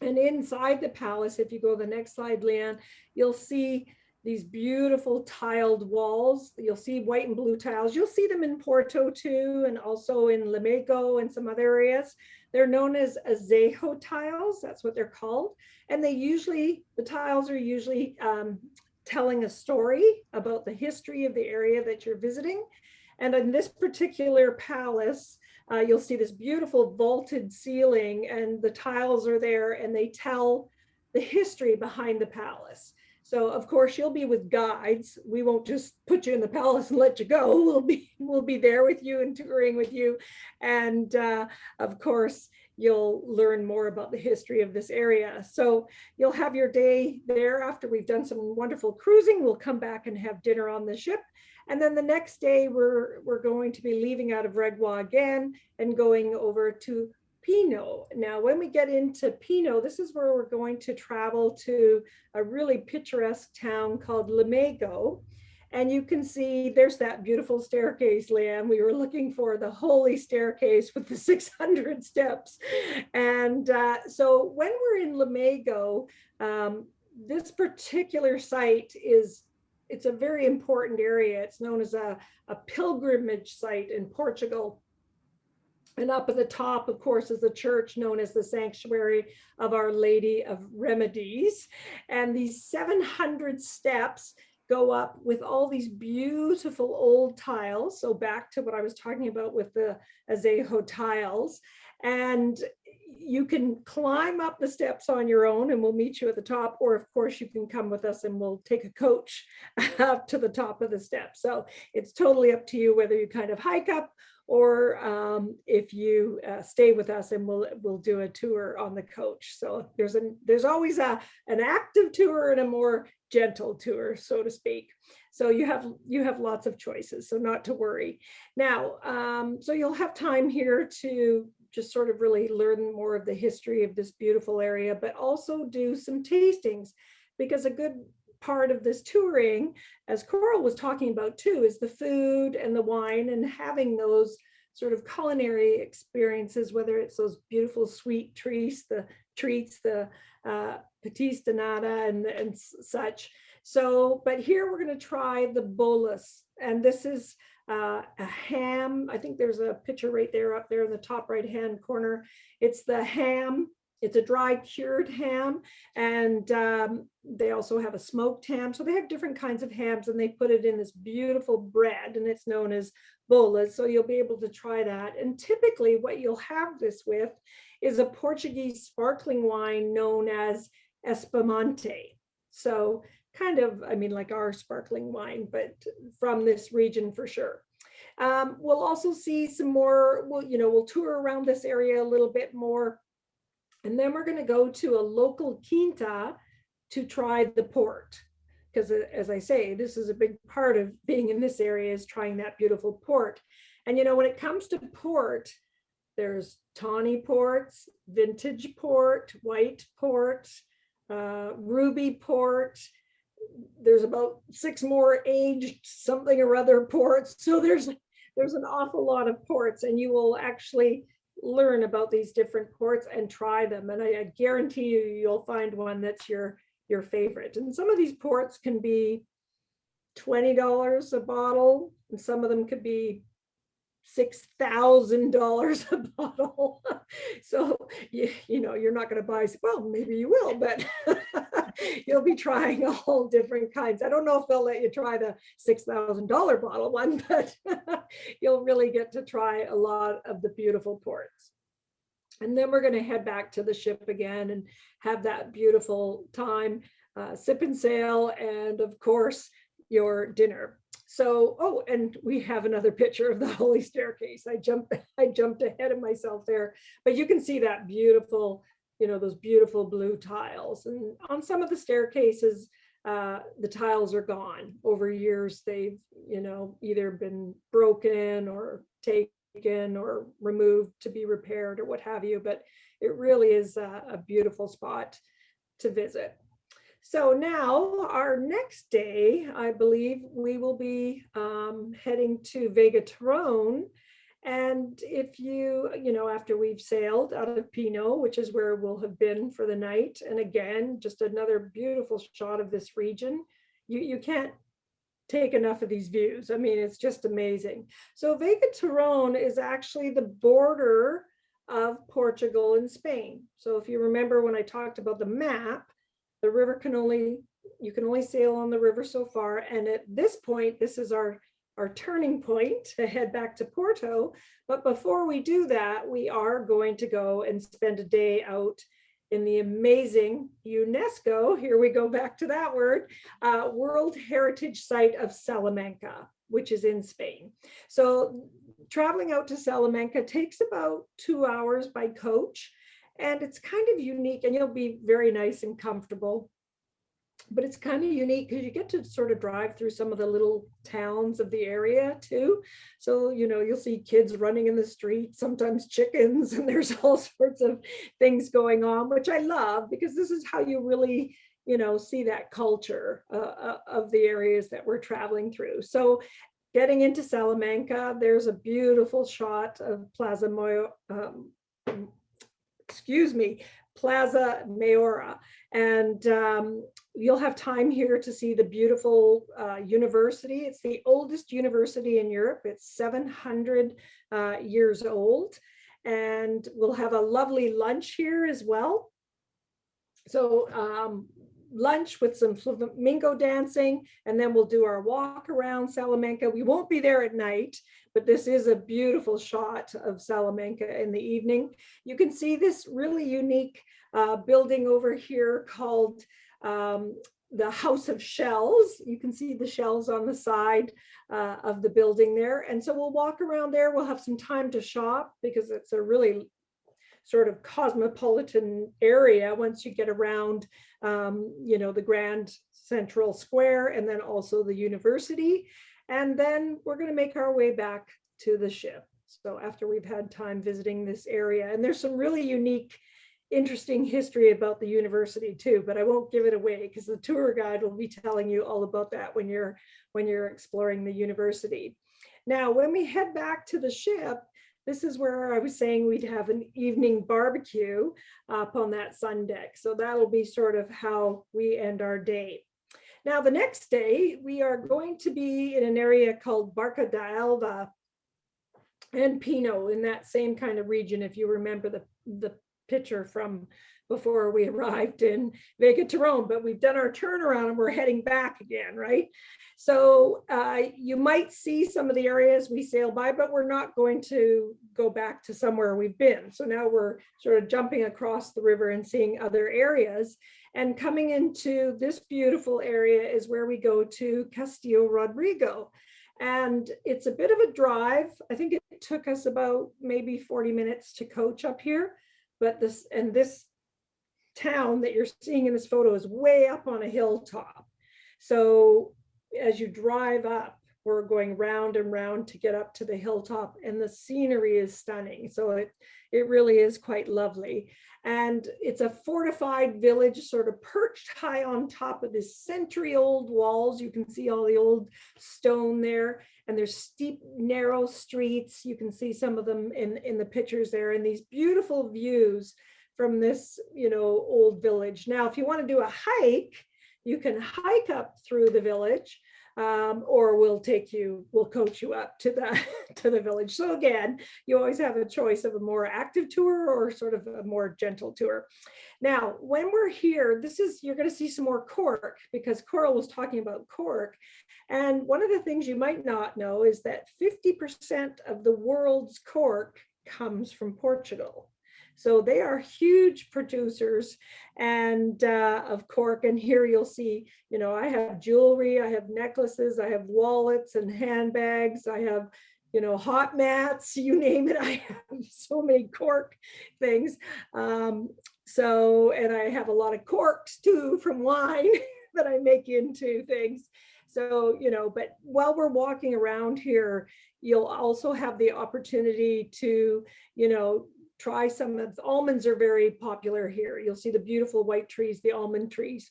And inside the palace, if you go to the next slide, Leanne, you'll see these beautiful tiled walls. You'll see white and blue tiles. You'll see them in Porto too, and also in Lamego and some other areas. They're known as azejo tiles. That's what they're called. And the tiles are usually telling a story about the history of the area that you're visiting. And in this particular palace, you'll see this beautiful vaulted ceiling, and the tiles are there, and they tell the history behind the palace. So of course you'll be with guides. We won't just put you in the palace and let you go. We'll be there with you and touring with you. And of course, you'll learn more about the history of this area. So you'll have your day there after we've done some wonderful cruising. We'll come back and have dinner on the ship. And then the next day, we're going to be leaving out of Regua again and going over to Pino. Now, when we get into Pino, this is where we're going to travel to a really picturesque town called Lamego. And you can see there's that beautiful staircase, Leanne. We were looking for the holy staircase with the 600 steps. And so when we're in Lamego, this particular site it's a very important area. It's known as a pilgrimage site in Portugal. And up at the top, of course, is the church known as the Sanctuary of Our Lady of Remedies. And these 700 steps go up with all these beautiful old tiles. So back to what I was talking about with the azejo tiles. And you can climb up the steps on your own, and we'll meet you at the top, or of course you can come with us and we'll take a coach up to the top of the steps. So it's totally up to you whether you kind of hike up, or if you stay with us and we'll do a tour on the coach. So there's always an active tour and a more gentle tour, so to speak. So you have lots of choices, so not to worry. Now, so you'll have time here to just sort of really learn more of the history of this beautiful area, but also do some tastings, because a good part of this touring, as Coral was talking about too, is the food and the wine, and having those sort of culinary experiences, whether it's those beautiful sweet treats, the patis de nata and such. So, but here we're going to try the bolas, and this is a ham. I think there's a picture right there up there in the top right hand corner. It's the ham. It's a dry cured ham, and they also have a smoked ham. So they have different kinds of hams, and they put it in this beautiful bread, and it's known as bolas. So you'll be able to try that. And typically what you'll have this with is a Portuguese sparkling wine known as espumante. So kind of, I mean, like our sparkling wine, but from this region for sure. We'll also see some more, we'll tour around this area a little bit more. And then we're going to go to a local quinta to try the port. Because as I say, this is a big part of being in this area, is trying that beautiful port. And when it comes to port, there's tawny ports, vintage port, white port, ruby port. There's about 6 more aged something or other ports. So there's an awful lot of ports, and you will actually learn about these different ports and try them. And I guarantee you'll find one that's your favorite. And some of these ports can be $20 a bottle, and some of them could be $6,000 a bottle. So you're not going to buy, well, maybe you will, but you'll be trying all different kinds. I don't know if they'll let you try the $6,000 bottle one, but you'll really get to try a lot of the beautiful ports. And then we're going to head back to the ship again and have that beautiful time, sip and sail, and of course your dinner. So, and we have another picture of the holy staircase. I jumped ahead of myself there, but you can see that beautiful, those beautiful blue tiles. And on some of the staircases, the tiles are gone. Over years, they've, either been broken or taken or removed to be repaired or what have you, but it really is a beautiful spot to visit. So now our next day, I believe we will be heading to Vegatron. And if after we've sailed out of Pino, which is where we'll have been for the night, and again, just another beautiful shot of this region, you can't take enough of these views. I mean, it's just amazing. So Vegatron is actually the border of Portugal and Spain. So if you remember when I talked about the map, the river you can only sail on the river so far. And at this point, this is our our turning point to head back to Porto. But before we do that, we are going to go and spend a day out in the amazing UNESCO, here we go back to that word, World Heritage Site of Salamanca, which is in Spain. So traveling out to Salamanca takes about 2 hours by coach, and it's kind of unique, and you'll be very nice and comfortable. But it's kind of unique because you get to sort of drive through some of the little towns of the area too. So, you know, you'll see kids running in the street, sometimes chickens, and there's all sorts of things going on, which I love because this is how you really, you know, see that culture of the areas that we're traveling through. So getting into Salamanca, there's a beautiful shot of Plaza Mayora. And you'll have time here to see the beautiful university. It's the oldest university in Europe. It's 700 years old. And we'll have a lovely lunch here as well. So lunch with some flamenco dancing, and then we'll do our walk around Salamanca. We won't be there at night, but this is a beautiful shot of Salamanca in the evening. You can see this really unique building over here called the House of Shells. You can see the shells on the side of the building there. And so we'll walk around there. We'll have some time to shop because it's a really sort of cosmopolitan area once you get around, you know, the Grand Central Square and then also the university. And then we're going to make our way back to the ship. So after we've had time visiting this area, and there's some really unique, interesting history about the university too, but I won't give it away because the tour guide will be telling you all about that when you're exploring the university. Now, when we head back to the ship, this is where I was saying we'd have an evening barbecue up on that sun deck. So that'll be sort of how we end our day. Now, the next day, we are going to be in an area called Barca d'Alva and Pino in that same kind of region, if you remember the picture from before we arrived in Vegatron, but we've done our turnaround and we're heading back again, right? So you might see some of the areas we sail by, but we're not going to go back to somewhere we've been. So now we're sort of jumping across the river and seeing other areas. And coming into this beautiful area is where we go to Castillo Rodrigo. And it's a bit of a drive. I think it took us about maybe 40 minutes to coach up here. But this town that you're seeing in this photo is way up on a hilltop. So as you drive up, we're going round and round to get up to the hilltop, and the scenery is stunning. So it really is quite lovely. And it's a fortified village sort of perched high on top of this century-old walls. You can see all the old stone there, and there's steep, narrow streets. You can see some of them in the pictures there, and these beautiful views from this, you know, old village. Now, if you want to do a hike, you can hike up through the village, or we'll coach you up to the village. So again, you always have a choice of a more active tour or sort of a more gentle tour. Now, when we're here, you're going to see some more Cork, because Coral was talking about Cork. And one of the things you might not know is that 50% of the world's cork comes from Portugal. So they are huge producers and of cork. And here you'll see, you know, I have jewelry, I have necklaces, I have wallets and handbags, I have, you know, hot mats, you name it. I have so many cork things. And I have a lot of corks too from wine that I make into things. So, you know, but while we're walking around here, you'll also have the opportunity to, you know, try some of the almonds are very popular here. You'll see the beautiful white trees, the almond trees.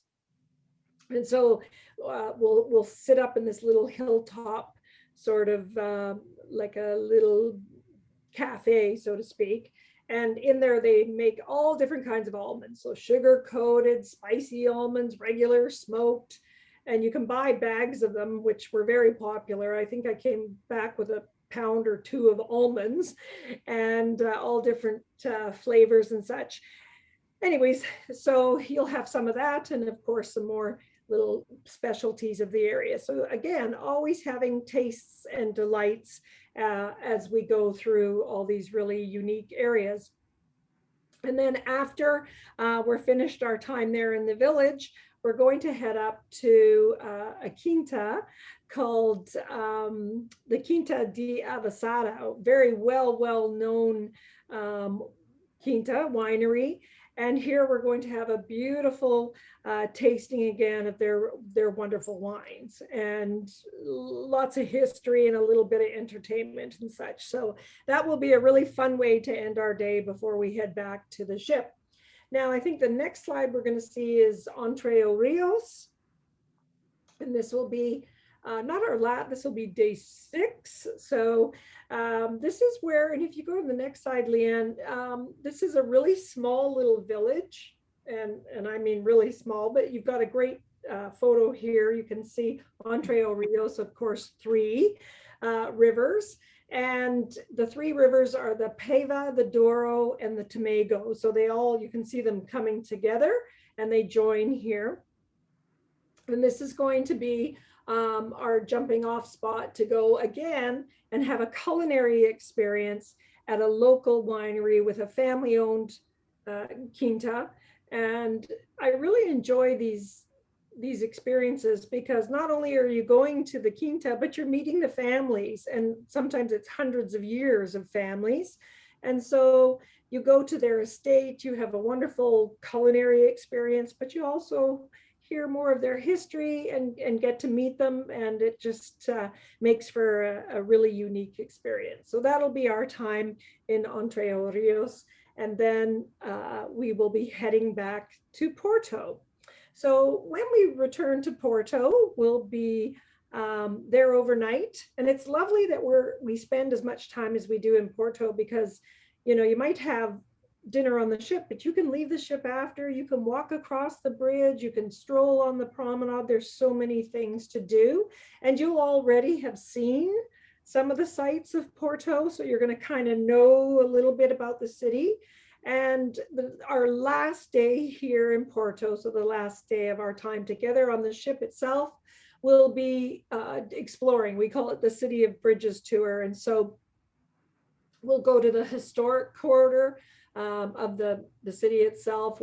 And so we'll sit up in this little hilltop, sort of like a little cafe, so to speak. And in there, they make all different kinds of almonds. So sugar-coated, spicy almonds, regular, smoked. And you can buy bags of them, which were very popular. I think I came back with a pound or two of almonds, and all different flavors and such. Anyways, so you'll have some of that, and of course some more little specialties of the area. So again, always having tastes and delights as we go through all these really unique areas. And then after we're finished our time there in the village, we're going to head up to a quinta called the Quinta Di Avasada, very well-known quinta winery. And here we're going to have a beautiful tasting again of their wonderful wines, and lots of history and a little bit of entertainment and such. So that will be a really fun way to end our day before we head back to the ship. Now, I think the next slide we're going to see is Entre Rios. And this will be not our last, this will be day 6. So this is where, and if you go to the next slide, Leanne, this is a really small little village, and I mean really small, but you've got a great photo here. You can see Entre Rios, of course, 3 rivers. And the 3 rivers are the Peva, the Doro, and the Tomago. So they all, you can see them coming together and they join here. And this is going to be our jumping off spot to go again and have a culinary experience at a local winery with a family-owned quinta. And I really enjoy these experiences because not only are you going to the quinta, but you're meeting the families, and sometimes it's hundreds of years of families. And so you go to their estate, you have a wonderful culinary experience, but you also hear more of their history and get to meet them, and it just makes for a really unique experience. So that'll be our time in Entre Rios, and then we will be heading back to Porto. So when we return to Porto, we'll be there overnight, and it's lovely that we spend as much time as we do in Porto, because you might have dinner on the ship, but you can leave the ship after, you can walk across the bridge, you can stroll on the promenade. There's so many things to do, and you'll already have seen some of the sights of Porto, so you're going to kind of know a little bit about the city. And our last day here in Porto, so the last day of our time together on the ship itself, will be exploring. We call it the City of Bridges tour, and so we'll go to the historic corridor of the city itself,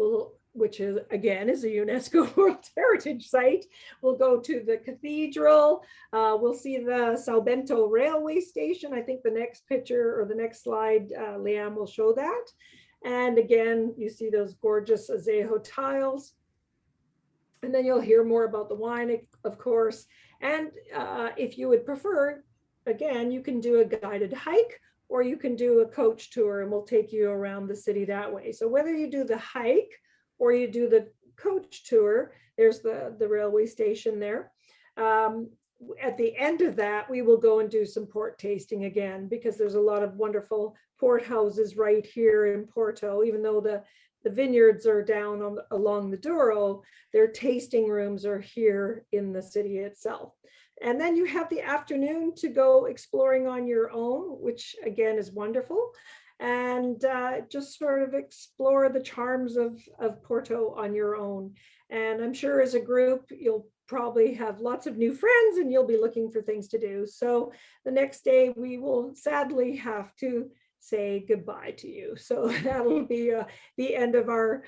which is again is a UNESCO World Heritage Site. We'll go to the cathedral. We'll see the Salbento railway station. I think the next picture or the next slide, Liam will show that. And again, you see those gorgeous azejo tiles. And then you'll hear more about the wine, of course. And if you would prefer, again, you can do a guided hike, or you can do a coach tour, and we'll take you around the city that way. So whether you do the hike or you do the coach tour, there's the railway station there. At the end of that, we will go and do some port tasting again, because there's a lot of wonderful port houses right here in Porto. Even though the vineyards are down along the Doro, their tasting rooms are here in the city itself. And then you have the afternoon to go exploring on your own, which again is wonderful, and just sort of explore the charms of Porto on your own. And I'm sure as a group, you'll probably have lots of new friends and you'll be looking for things to do. So the next day we will sadly have to say goodbye to you. So that'll be the end of our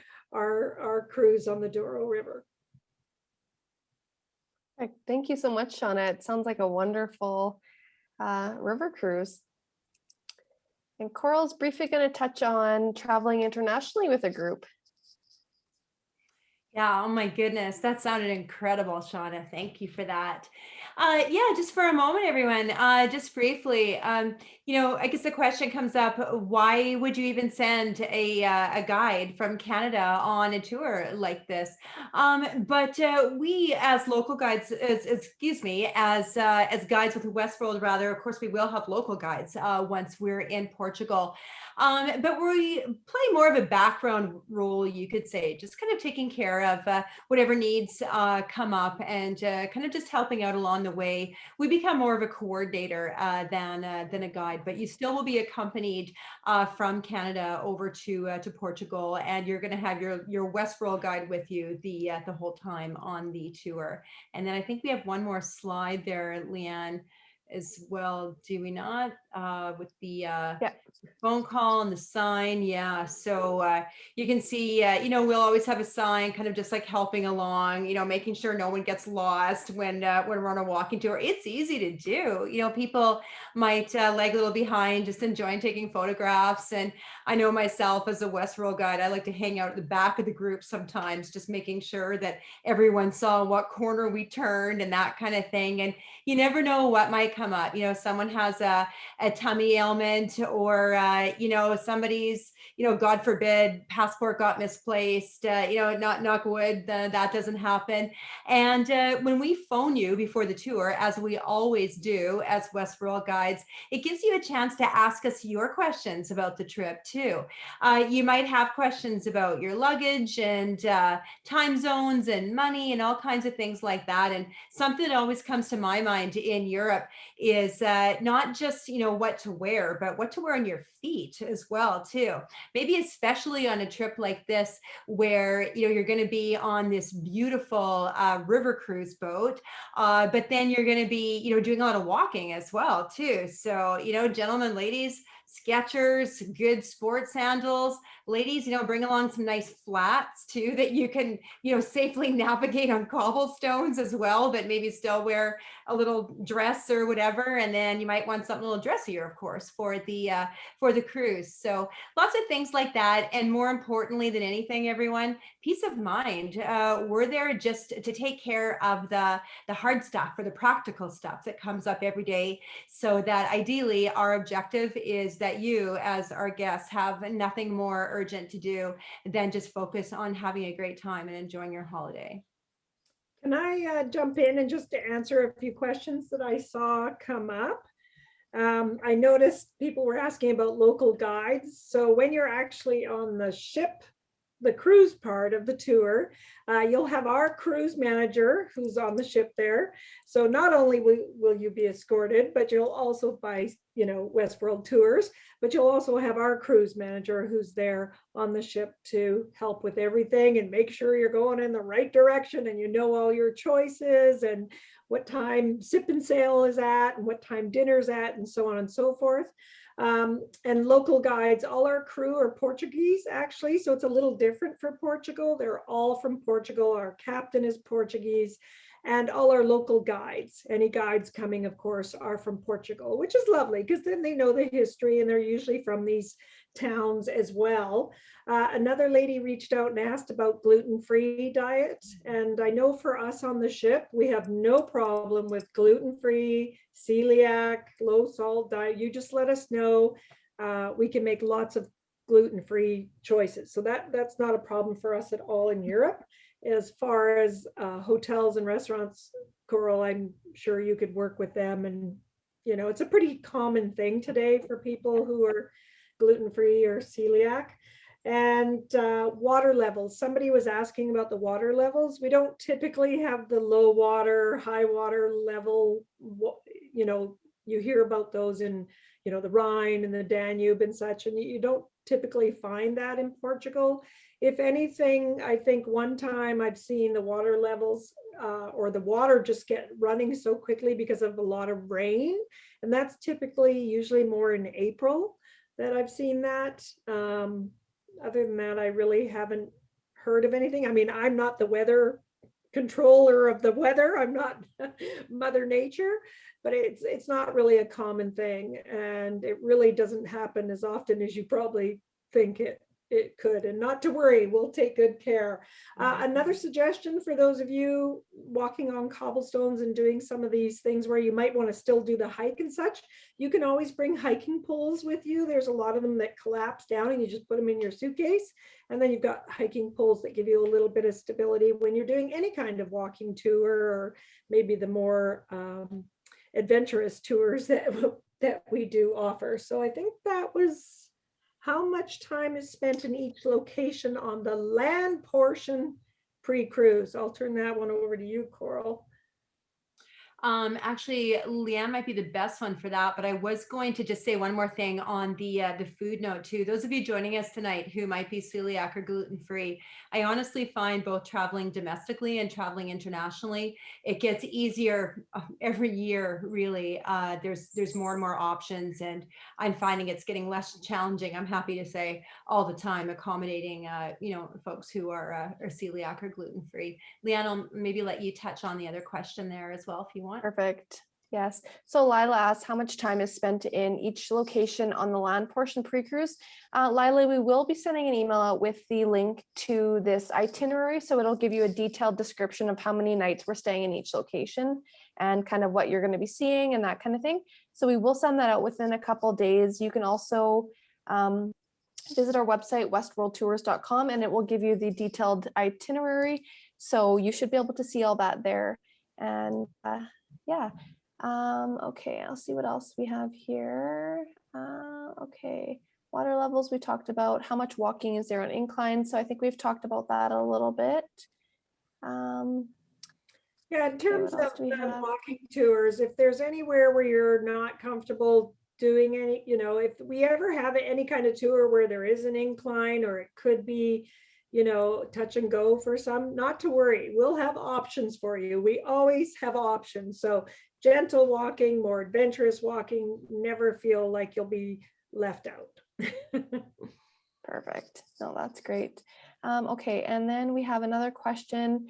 cruise on the Doro River. Thank you so much, Shauna. It sounds like a wonderful river cruise. And Coral's briefly going to touch on traveling internationally with a group. Yeah, oh my goodness, that sounded incredible, Shauna. Thank you for that. Yeah, just for a moment, everyone, just briefly, I guess the question comes up, why would you even send a guide from Canada on a tour like this? But we as local guides, as guides with Westworld, rather, of course, we will have local guides once we're in Portugal. But we play more of a background role, you could say, just kind of taking care of whatever needs come up, and kind of just helping out along the way. We become more of a coordinator than a guide, but you still will be accompanied from Canada over to Portugal, and you're going to have your Westworld guide with you the whole time on the tour. And then I think we have one more slide there, Leanne, as well, do we not? With the Yeah. phone call and the sign. Yeah. So you can see, we'll always have a sign kind of just like helping along, making sure no one gets lost when we're on a walking tour. It's easy to do. People might lag a little behind, just enjoying taking photographs. And I know myself as a Westworld guide, I like to hang out at the back of the group sometimes, just making sure that everyone saw what corner we turned and that kind of thing. And you never know what might come up. Someone has a tummy ailment, or somebody's, God forbid, passport got misplaced, knock wood, that doesn't happen. And when we phone you before the tour, as we always do as Westworld guides, it gives you a chance to ask us your questions about the trip too. You might have questions about your luggage and time zones and money and all kinds of things like that. And something that always comes to my mind in Europe is not just what to wear, but what to wear on your feet as well too. Maybe especially on a trip like this, where you're going to be on this beautiful river cruise boat, but then you're going to be doing a lot of walking as well too. So gentlemen, ladies, Skechers, good sports sandals. Ladies, bring along some nice flats too, that you can, safely navigate on cobblestones as well, but maybe still wear a little dress or whatever. And then you might want something a little dressier, of course, for the cruise. So lots of things like that. And more importantly than anything, everyone, peace of mind. We're there just to take care of the hard stuff, or the practical stuff that comes up every day, so that ideally our objective is that you, as our guests, have nothing more urgent to do than just focus on having a great time and enjoying your holiday. Can I jump in and just to answer a few questions that I saw come up? I noticed people were asking about local guides. So when you're actually on the ship, the cruise part of the tour, you'll have our cruise manager who's on the ship there. So not only will you be escorted, but you'll also by Westworld Tours, but you'll also have our cruise manager who's there on the ship to help with everything and make sure you're going in the right direction and all your choices and what time sip and sail is at and what time dinner's at and so on and so forth. And local guides, all our crew are Portuguese actually, so it's a little different for Portugal. They're all from Portugal. Our captain is Portuguese, and all our local guides, any guides coming, of course, are from Portugal, which is lovely because then they know the history and they're usually from these towns as well. Another lady reached out and asked about gluten-free diet. And I know for us on the ship, we have no problem with gluten-free, celiac, low salt diet. You just let us know. We can make lots of gluten-free choices. So that's not a problem for us at all in Europe. As far as hotels and restaurants, Coral, I'm sure you could work with them. And, it's a pretty common thing today for people who are gluten-free or celiac. And water levels. Somebody was asking about the water levels. We don't typically have the low water, high water level. You hear about those in, the Rhine and the Danube and such, and you don't typically find that in Portugal. If anything, I think one time I've seen the water levels or the water just get running so quickly because of a lot of rain. And that's typically usually more in April that I've seen that. Other than that, I really haven't heard of anything. I mean, I'm not the weather controller of the weather. I'm not Mother Nature, but it's not really a common thing. And it really doesn't happen as often as you probably think it could. And not to worry, we'll take good care. Another suggestion for those of you walking on cobblestones and doing some of these things where you might want to still do the hike and such, you can always bring hiking poles with you. There's a lot of them that collapse down and you just put them in your suitcase. And then you've got hiking poles that give you a little bit of stability when you're doing any kind of walking tour, or maybe the more adventurous tours that we do offer. So I think that was how much time is spent in each location on the land portion pre-cruise? I'll turn that one over to you, Coral. Actually, Leanne might be the best one for that, but I was going to just say one more thing on the food note too. Those of you joining us tonight who might be celiac or gluten-free, I honestly find both traveling domestically and traveling internationally, it gets easier every year, really. There's more and more options, and I'm finding it's getting less challenging, I'm happy to say, all the time, accommodating folks who are celiac or gluten-free. Leanne, I'll maybe let you touch on the other question there as well if you want. Perfect. Yes. So Lila asked how much time is spent in each location on the land portion pre-cruise. Lila, we will be sending an email out with the link to this itinerary. So it'll give you a detailed description of how many nights we're staying in each location and kind of what you're going to be seeing and that kind of thing. So we will send that out within a couple days. You can also visit our website, westworldtours.com, and it will give you the detailed itinerary. So you should be able to see all that there. And yeah. Okay, I'll see what else we have here. Okay, water levels we talked about. How much walking is there on incline? So I think we've talked about that a little bit. Yeah, in terms of walking tours, if there's anywhere where you're not comfortable doing any, if we ever have any kind of tour where there is an incline, or it could be, touch and go for some, not to worry, we'll have options for you. We always have options. So gentle walking, more adventurous walking, never feel like you'll be left out. Perfect. No, that's great. Okay, and then we have another question.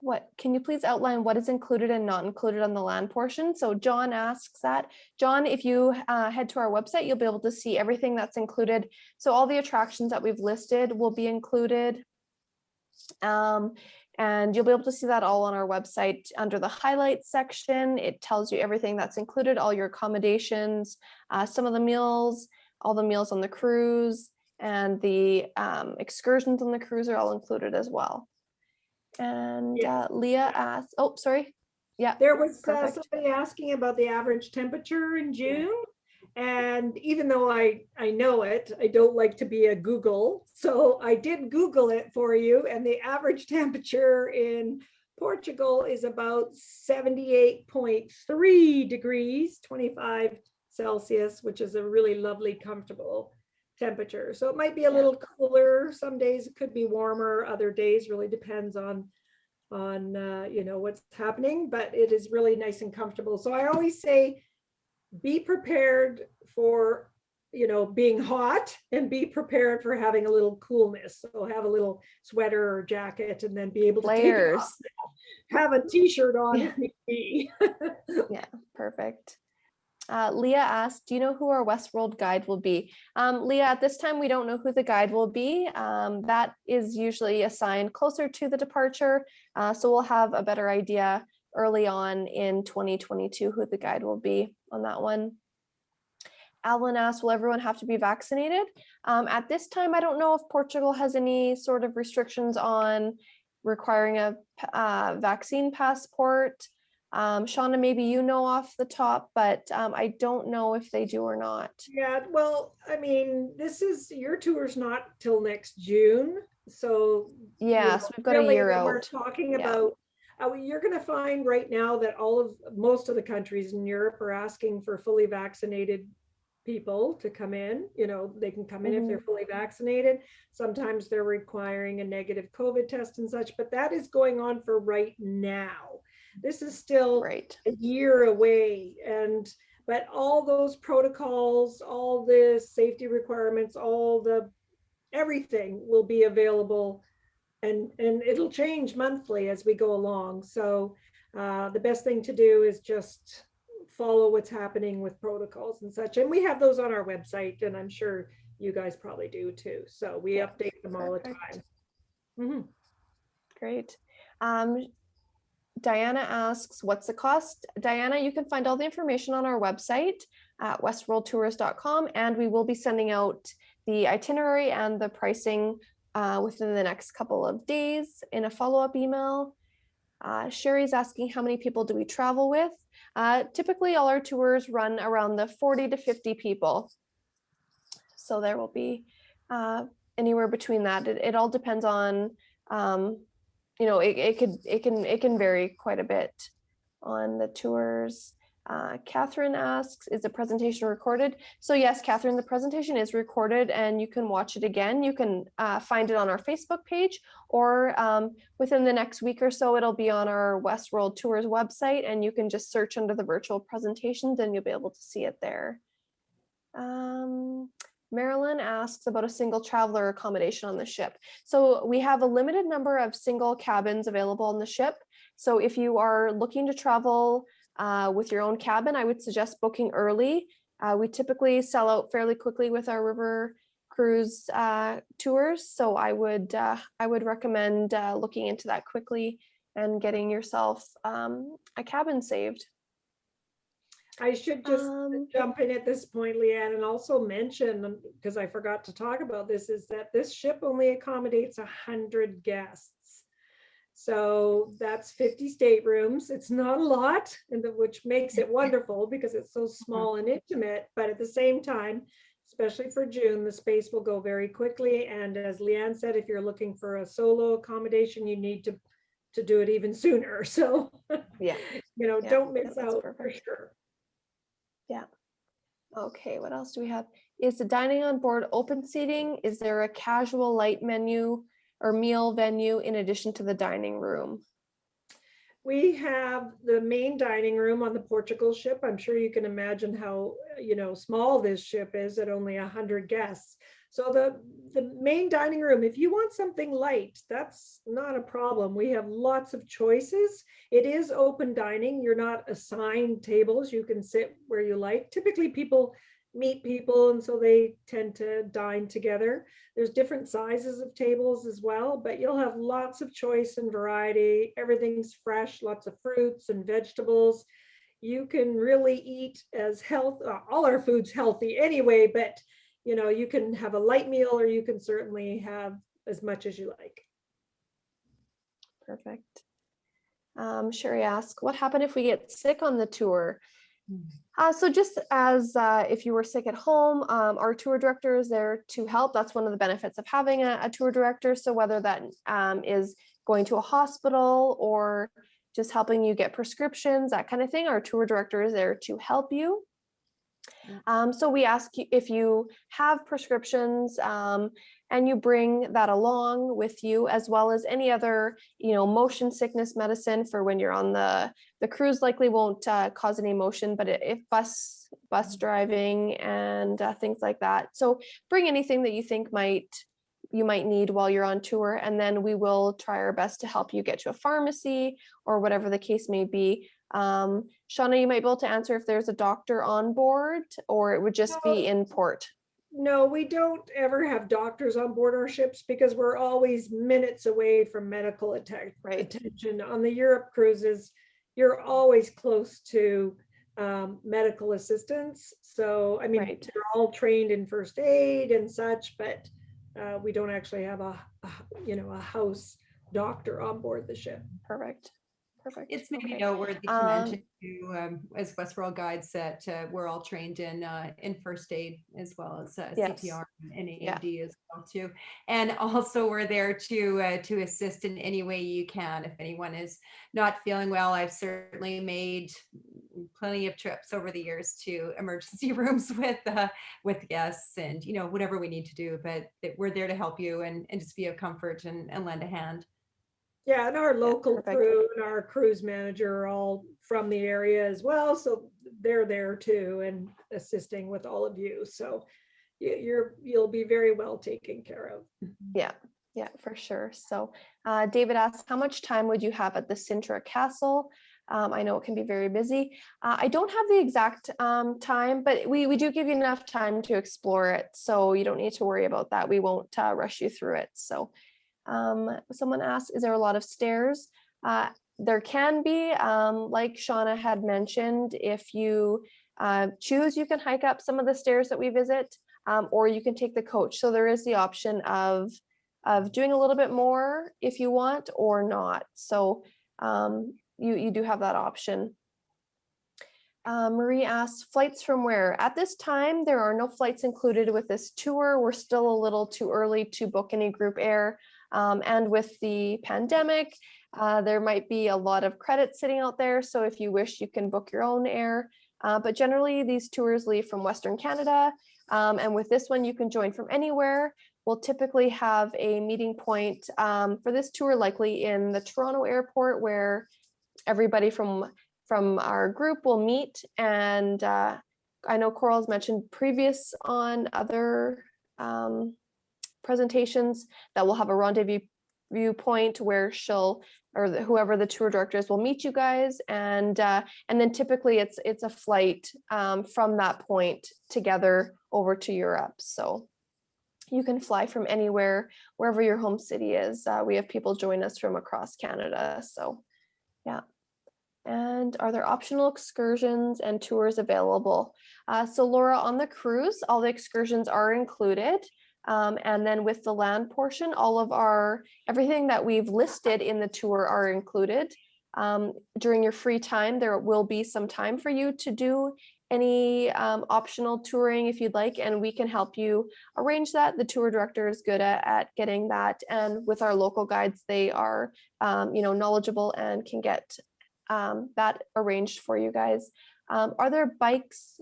What can you please outline what is included and not included on the land portion? So John asks that. John, if you head to our website, you'll be able to see everything that's included. So all the attractions that we've listed will be included. And you'll be able to see that all on our website under the highlights section. It tells you everything that's included, all your accommodations, some of the meals, all the meals on the cruise, and the excursions on the cruise are all included as well. And Leah asked, oh, sorry. Yeah. There was somebody asking about the average temperature in June. And even though I know it, I don't like to be a Google. So I did Google it for you. And the average temperature in Portugal is about 78.3 degrees, 25 Celsius, which is a really lovely, comfortable temperature. So it might be a little cooler. Some days it could be warmer. Other days really depends on what's happening, but it is really nice and comfortable. So I always say, be prepared for, being hot, and be prepared for having a little coolness. So have a little sweater or jacket, and then be able to take it off. Have a t-shirt on if need be. Yeah, perfect. Leah asked, do you know who our Westworld guide will be? Leah, at this time, we don't know who the guide will be. That is usually assigned closer to the departure. So we'll have a better idea early on in 2022 who the guide will be on that one. Alan asked, will everyone have to be vaccinated? At this time, I don't know if Portugal has any sort of restrictions on requiring a vaccine passport. Shawna, maybe you know off the top, but I don't know if they do or not. Yeah, well, I mean, your tour's not till next June. So yes, we've got a year out. We're talking about, you're going to find right now that most of the countries in Europe are asking for fully vaccinated people to come in. They can come in if they're fully vaccinated. Sometimes they're requiring a negative COVID test and such, but that is going on for right now. This is still a year away, but all those protocols, all the safety requirements, everything will be available, and it'll change monthly as we go along. So the best thing to do is just follow what's happening with protocols and such. And we have those on our website, and I'm sure you guys probably do too. So we update them all the time. Mm-hmm. Great. Diana asks, what's the cost? Diana, you can find all the information on our website at westworldtours.com, and we will be sending out the itinerary and the pricing within the next couple of days in a follow-up email. Sherry's asking, how many people do we travel with? Typically, all our tours run around the 40 to 50 people. So there will be, anywhere between that. It all depends on, it can vary quite a bit on the tours. Catherine asks, is the presentation recorded? So yes, Catherine, the presentation is recorded and you can watch it again. You can find it on our Facebook page, or within the next week or so, it'll be on our Westworld Tours website, and you can just search under the virtual presentations and you'll be able to see it there. Marilyn asks about a single traveler accommodation on the ship. So we have a limited number of single cabins available on the ship. So if you are looking to travel with your own cabin, I would suggest booking early. We typically sell out fairly quickly with our river cruise tours. So I would recommend looking into that quickly and getting yourself a cabin saved. I should just jump in at this point, Leanne, and also mention, because I forgot to talk about this, is that this ship only accommodates 100 guests. So that's 50 staterooms. It's not a lot, which makes it wonderful because it's so small and intimate. But at the same time, especially for June, the space will go very quickly. And as Leanne said, if you're looking for a solo accommodation, you need to do it even sooner. So, yeah, don't miss out perfect. for sure. Yeah. Okay, what else do we have? Is the dining on board open seating? Is there a casual light menu or meal venue in addition to the dining room? We have the main dining room on the Portugal ship. I'm sure you can imagine how small this ship is at only 100 guests. So the main dining room, if you want something light, that's not a problem. We have lots of choices. It is open dining. You're not assigned tables. You can sit where you like. Typically people meet people, and so they tend to dine together. There's different sizes of tables as well, but you'll have lots of choice and variety. Everything's fresh, lots of fruits and vegetables. You can really eat as all our food's healthy anyway, but you can have a light meal, or you can certainly have as much as you like. Perfect. Sherry asks, what happened if we get sick on the tour? So just as if you were sick at home, our tour director is there to help. That's one of the benefits of having a tour director. So whether that is going to a hospital or just helping you get prescriptions, that kind of thing, our tour director is there to help you. So we ask you if you have prescriptions and you bring that along with you, as well as any other, motion sickness medicine for when you're on the cruise. Likely won't cause any motion, but if bus driving and things like that. So bring anything that you think you might need while you're on tour, and then we will try our best to help you get to a pharmacy or whatever the case may be. Shawna, you might be able to answer if there's a doctor on board, or it would just be in port. No, we don't ever have doctors on board our ships because we're always minutes away from medical attention. On the Europe cruises, you're always close to medical assistance. So, I mean, they're all trained in first aid and such, but we don't actually have a house doctor on board the ship. Perfect. It's maybe noteworthy to mention too, as Westworld guides, that we're all trained in first aid as well as CPR and AED as well too, and also we're there to assist in any way you can. If anyone is not feeling well, I've certainly made plenty of trips over the years to emergency rooms with guests, and whatever we need to do. But we're there to help you and just be of comfort and lend a hand. Yeah, and our local crew and our cruise manager are all from the area as well, so they're there too and assisting with all of you. So you'll be very well taken care of. Yeah, for sure. So David asks, how much time would you have at the Sintra Castle? I know it can be very busy. I don't have the exact time, but we do give you enough time to explore it, so you don't need to worry about that. We won't rush you through it. So someone asked, is there a lot of stairs? There can be, like Shawna had mentioned, if you choose, you can hike up some of the stairs that we visit, or you can take the coach. So there is the option of doing a little bit more if you want, or not. So you do have that option. Marie asks, flights from where? At this time, there are no flights included with this tour. We're still a little too early to book any group air. And with the pandemic, there might be a lot of credit sitting out there. So if you wish, you can book your own air. But generally, these tours leave from Western Canada. And with this one, you can join from anywhere. We'll typically have a meeting point for this tour, likely in the Toronto airport, where everybody from our group will meet. And I know Coral's mentioned previous on other presentations that we'll have a rendezvous point where she'll, or whoever the tour director is, will meet you guys. And then typically it's a flight from that point together over to Europe. So you can fly from anywhere, wherever your home city is. We have people join us from across Canada. So yeah. And are there optional excursions and tours available? So Laura, on the cruise, all the excursions are included. And then with the land portion, everything that we've listed in the tour are included. During your free time, there will be some time for you to do any optional touring if you'd like, and we can help you arrange that. The tour director is good at getting that. And with our local guides, they are knowledgeable and can get that arranged for you guys. Are there bikes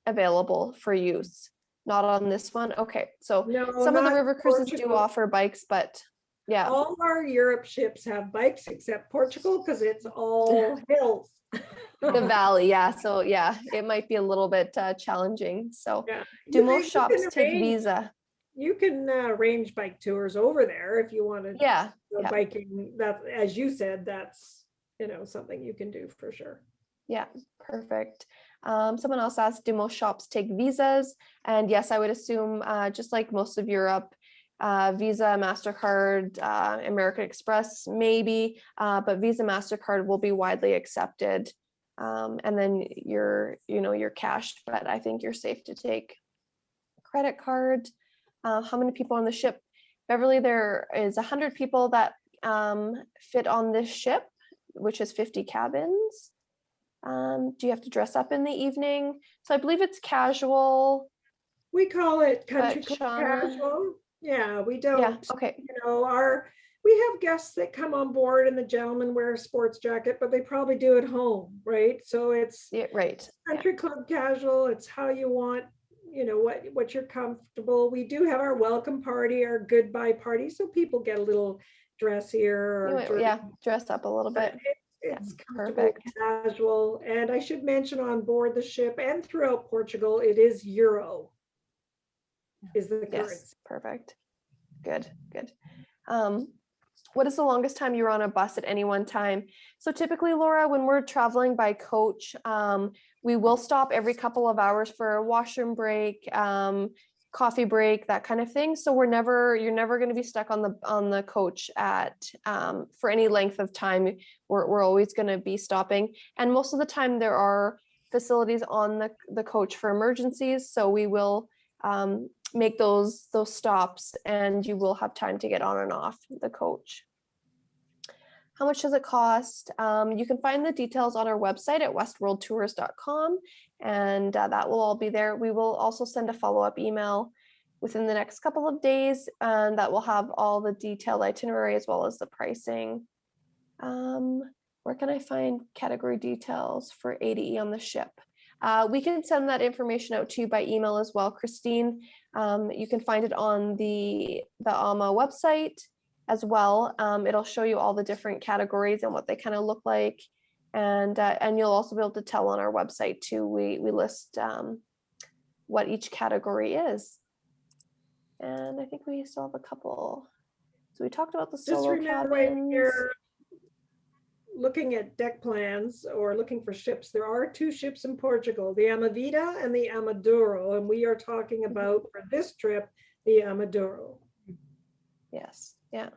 available for use? Not on this one. Okay, so No, some of the not river cruises do Portugal. offer bikes, but yeah. All our Europe ships have bikes except Portugal because it's all hills. The valley, yeah. So yeah, it might be a little bit challenging. So Yeah. do most shops take Visa? You can arrange bike tours over there if you want to Yeah. go Yeah. biking. That, as you said, that's something you can do for sure. Yeah, perfect. Someone else asked, do most shops take visas? And yes, I would assume, just like most of Europe, Visa, MasterCard, American Express, maybe, but Visa, MasterCard will be widely accepted. And then your cash, but I think you're safe to take credit card. How many people on the ship? Beverly, there is 100 people that fit on this ship, which is 50 cabins. Do you have to dress up in the evening? So I believe it's casual. We call it country But club Shauna- casual. Yeah, we don't. Yeah, okay. We have guests that come on board and the gentlemen wear a sports jacket, but they probably do at home, right? So it's right. country club casual. It's how you want, what you're comfortable. We do have our welcome party, our goodbye party, so people get a little dressier. Dress up a little bit. It's comfortable, perfect. casual. And I should mention, on board the ship and throughout Portugal, it is Euro. Is the currency. Yes, perfect. Good. What is the longest time you were on a bus at any one time? So typically, Laura, when we're traveling by coach, we will stop every couple of hours for a washroom break, coffee break, that kind of thing. So you're never going to be stuck on the coach for any length of time. We're always going to be stopping. And most of the time there are facilities on the coach for emergencies. So we will make those stops, and you will have time to get on and off the coach. How much does it cost? You can find the details on our website at westworldtours.com, and that will all be there. We will also send a follow-up email within the next couple of days, and that will have all the detailed itinerary as well as the pricing. Where can I find category details for ADE on the ship? We can send that information out to you by email as well, Christine. You can find it on the AMA website as well. It'll show you all the different categories and what they kind of look like. And you'll also be able to tell on our website too. We list what each category is. And I think we still have a couple. So we talked about the solo cabins. You're looking at deck plans or looking for ships, there are two ships in Portugal, the AmaVida and the AmaDoro, and we are talking about, for this trip, the AmaDoro. Yes, yeah.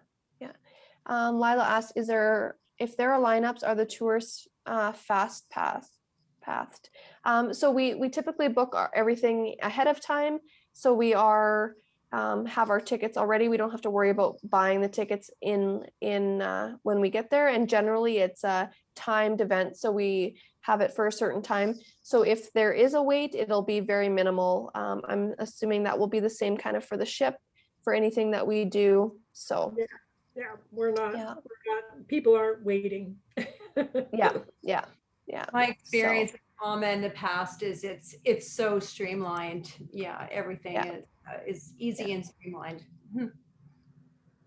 Lila asked, if there are lineups, are the tours fast pathed? So we typically book everything ahead of time. So we have our tickets already. We don't have to worry about buying the tickets in when we get there. And generally it's a timed event. So we have it for a certain time. So if there is a wait, it'll be very minimal. I'm assuming that will be the same kind of for the ship, for anything that we do. So Yeah, we're not, yeah, people aren't waiting. yeah. My So, experience with AMA in the past is it's so streamlined. Yeah, everything Yeah. is easy and streamlined.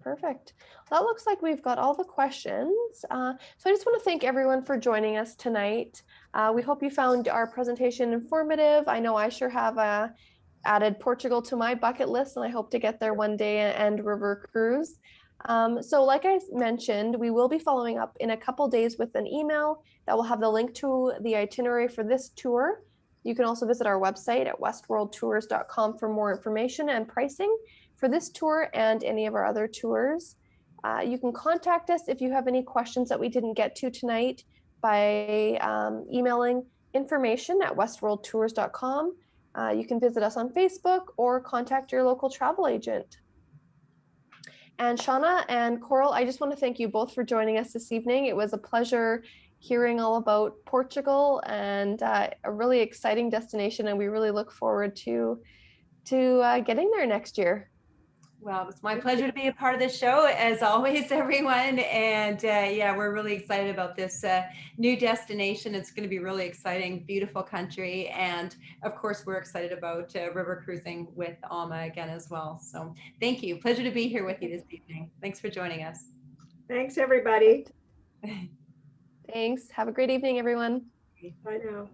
Perfect. That looks like we've got all the questions. So I just want to thank everyone for joining us tonight. We hope you found our presentation informative. I know I sure have added Portugal to my bucket list, and I hope to get there one day and river cruise. So like I mentioned, we will be following up in a couple days with an email that will have the link to the itinerary for this tour. You can also visit our website at westworldtours.com for more information and pricing for this tour and any of our other tours. You can contact us if you have any questions that we didn't get to tonight by emailing information@westworldtours.com. You can visit us on Facebook or contact your local travel agent. And Shauna and Coral, I just want to thank you both for joining us this evening. It was a pleasure hearing all about Portugal, and a really exciting destination, and we really look forward to getting there next year. Well, it's my pleasure to be a part of this show, as always, everyone. And yeah, we're really excited about this new destination. It's going to be really exciting, beautiful country. And of course, we're excited about river cruising with AMA again as well. So thank you. Pleasure to be here with you this evening. Thanks for joining us. Thanks, everybody. Thanks. Have a great evening, everyone. Bye now.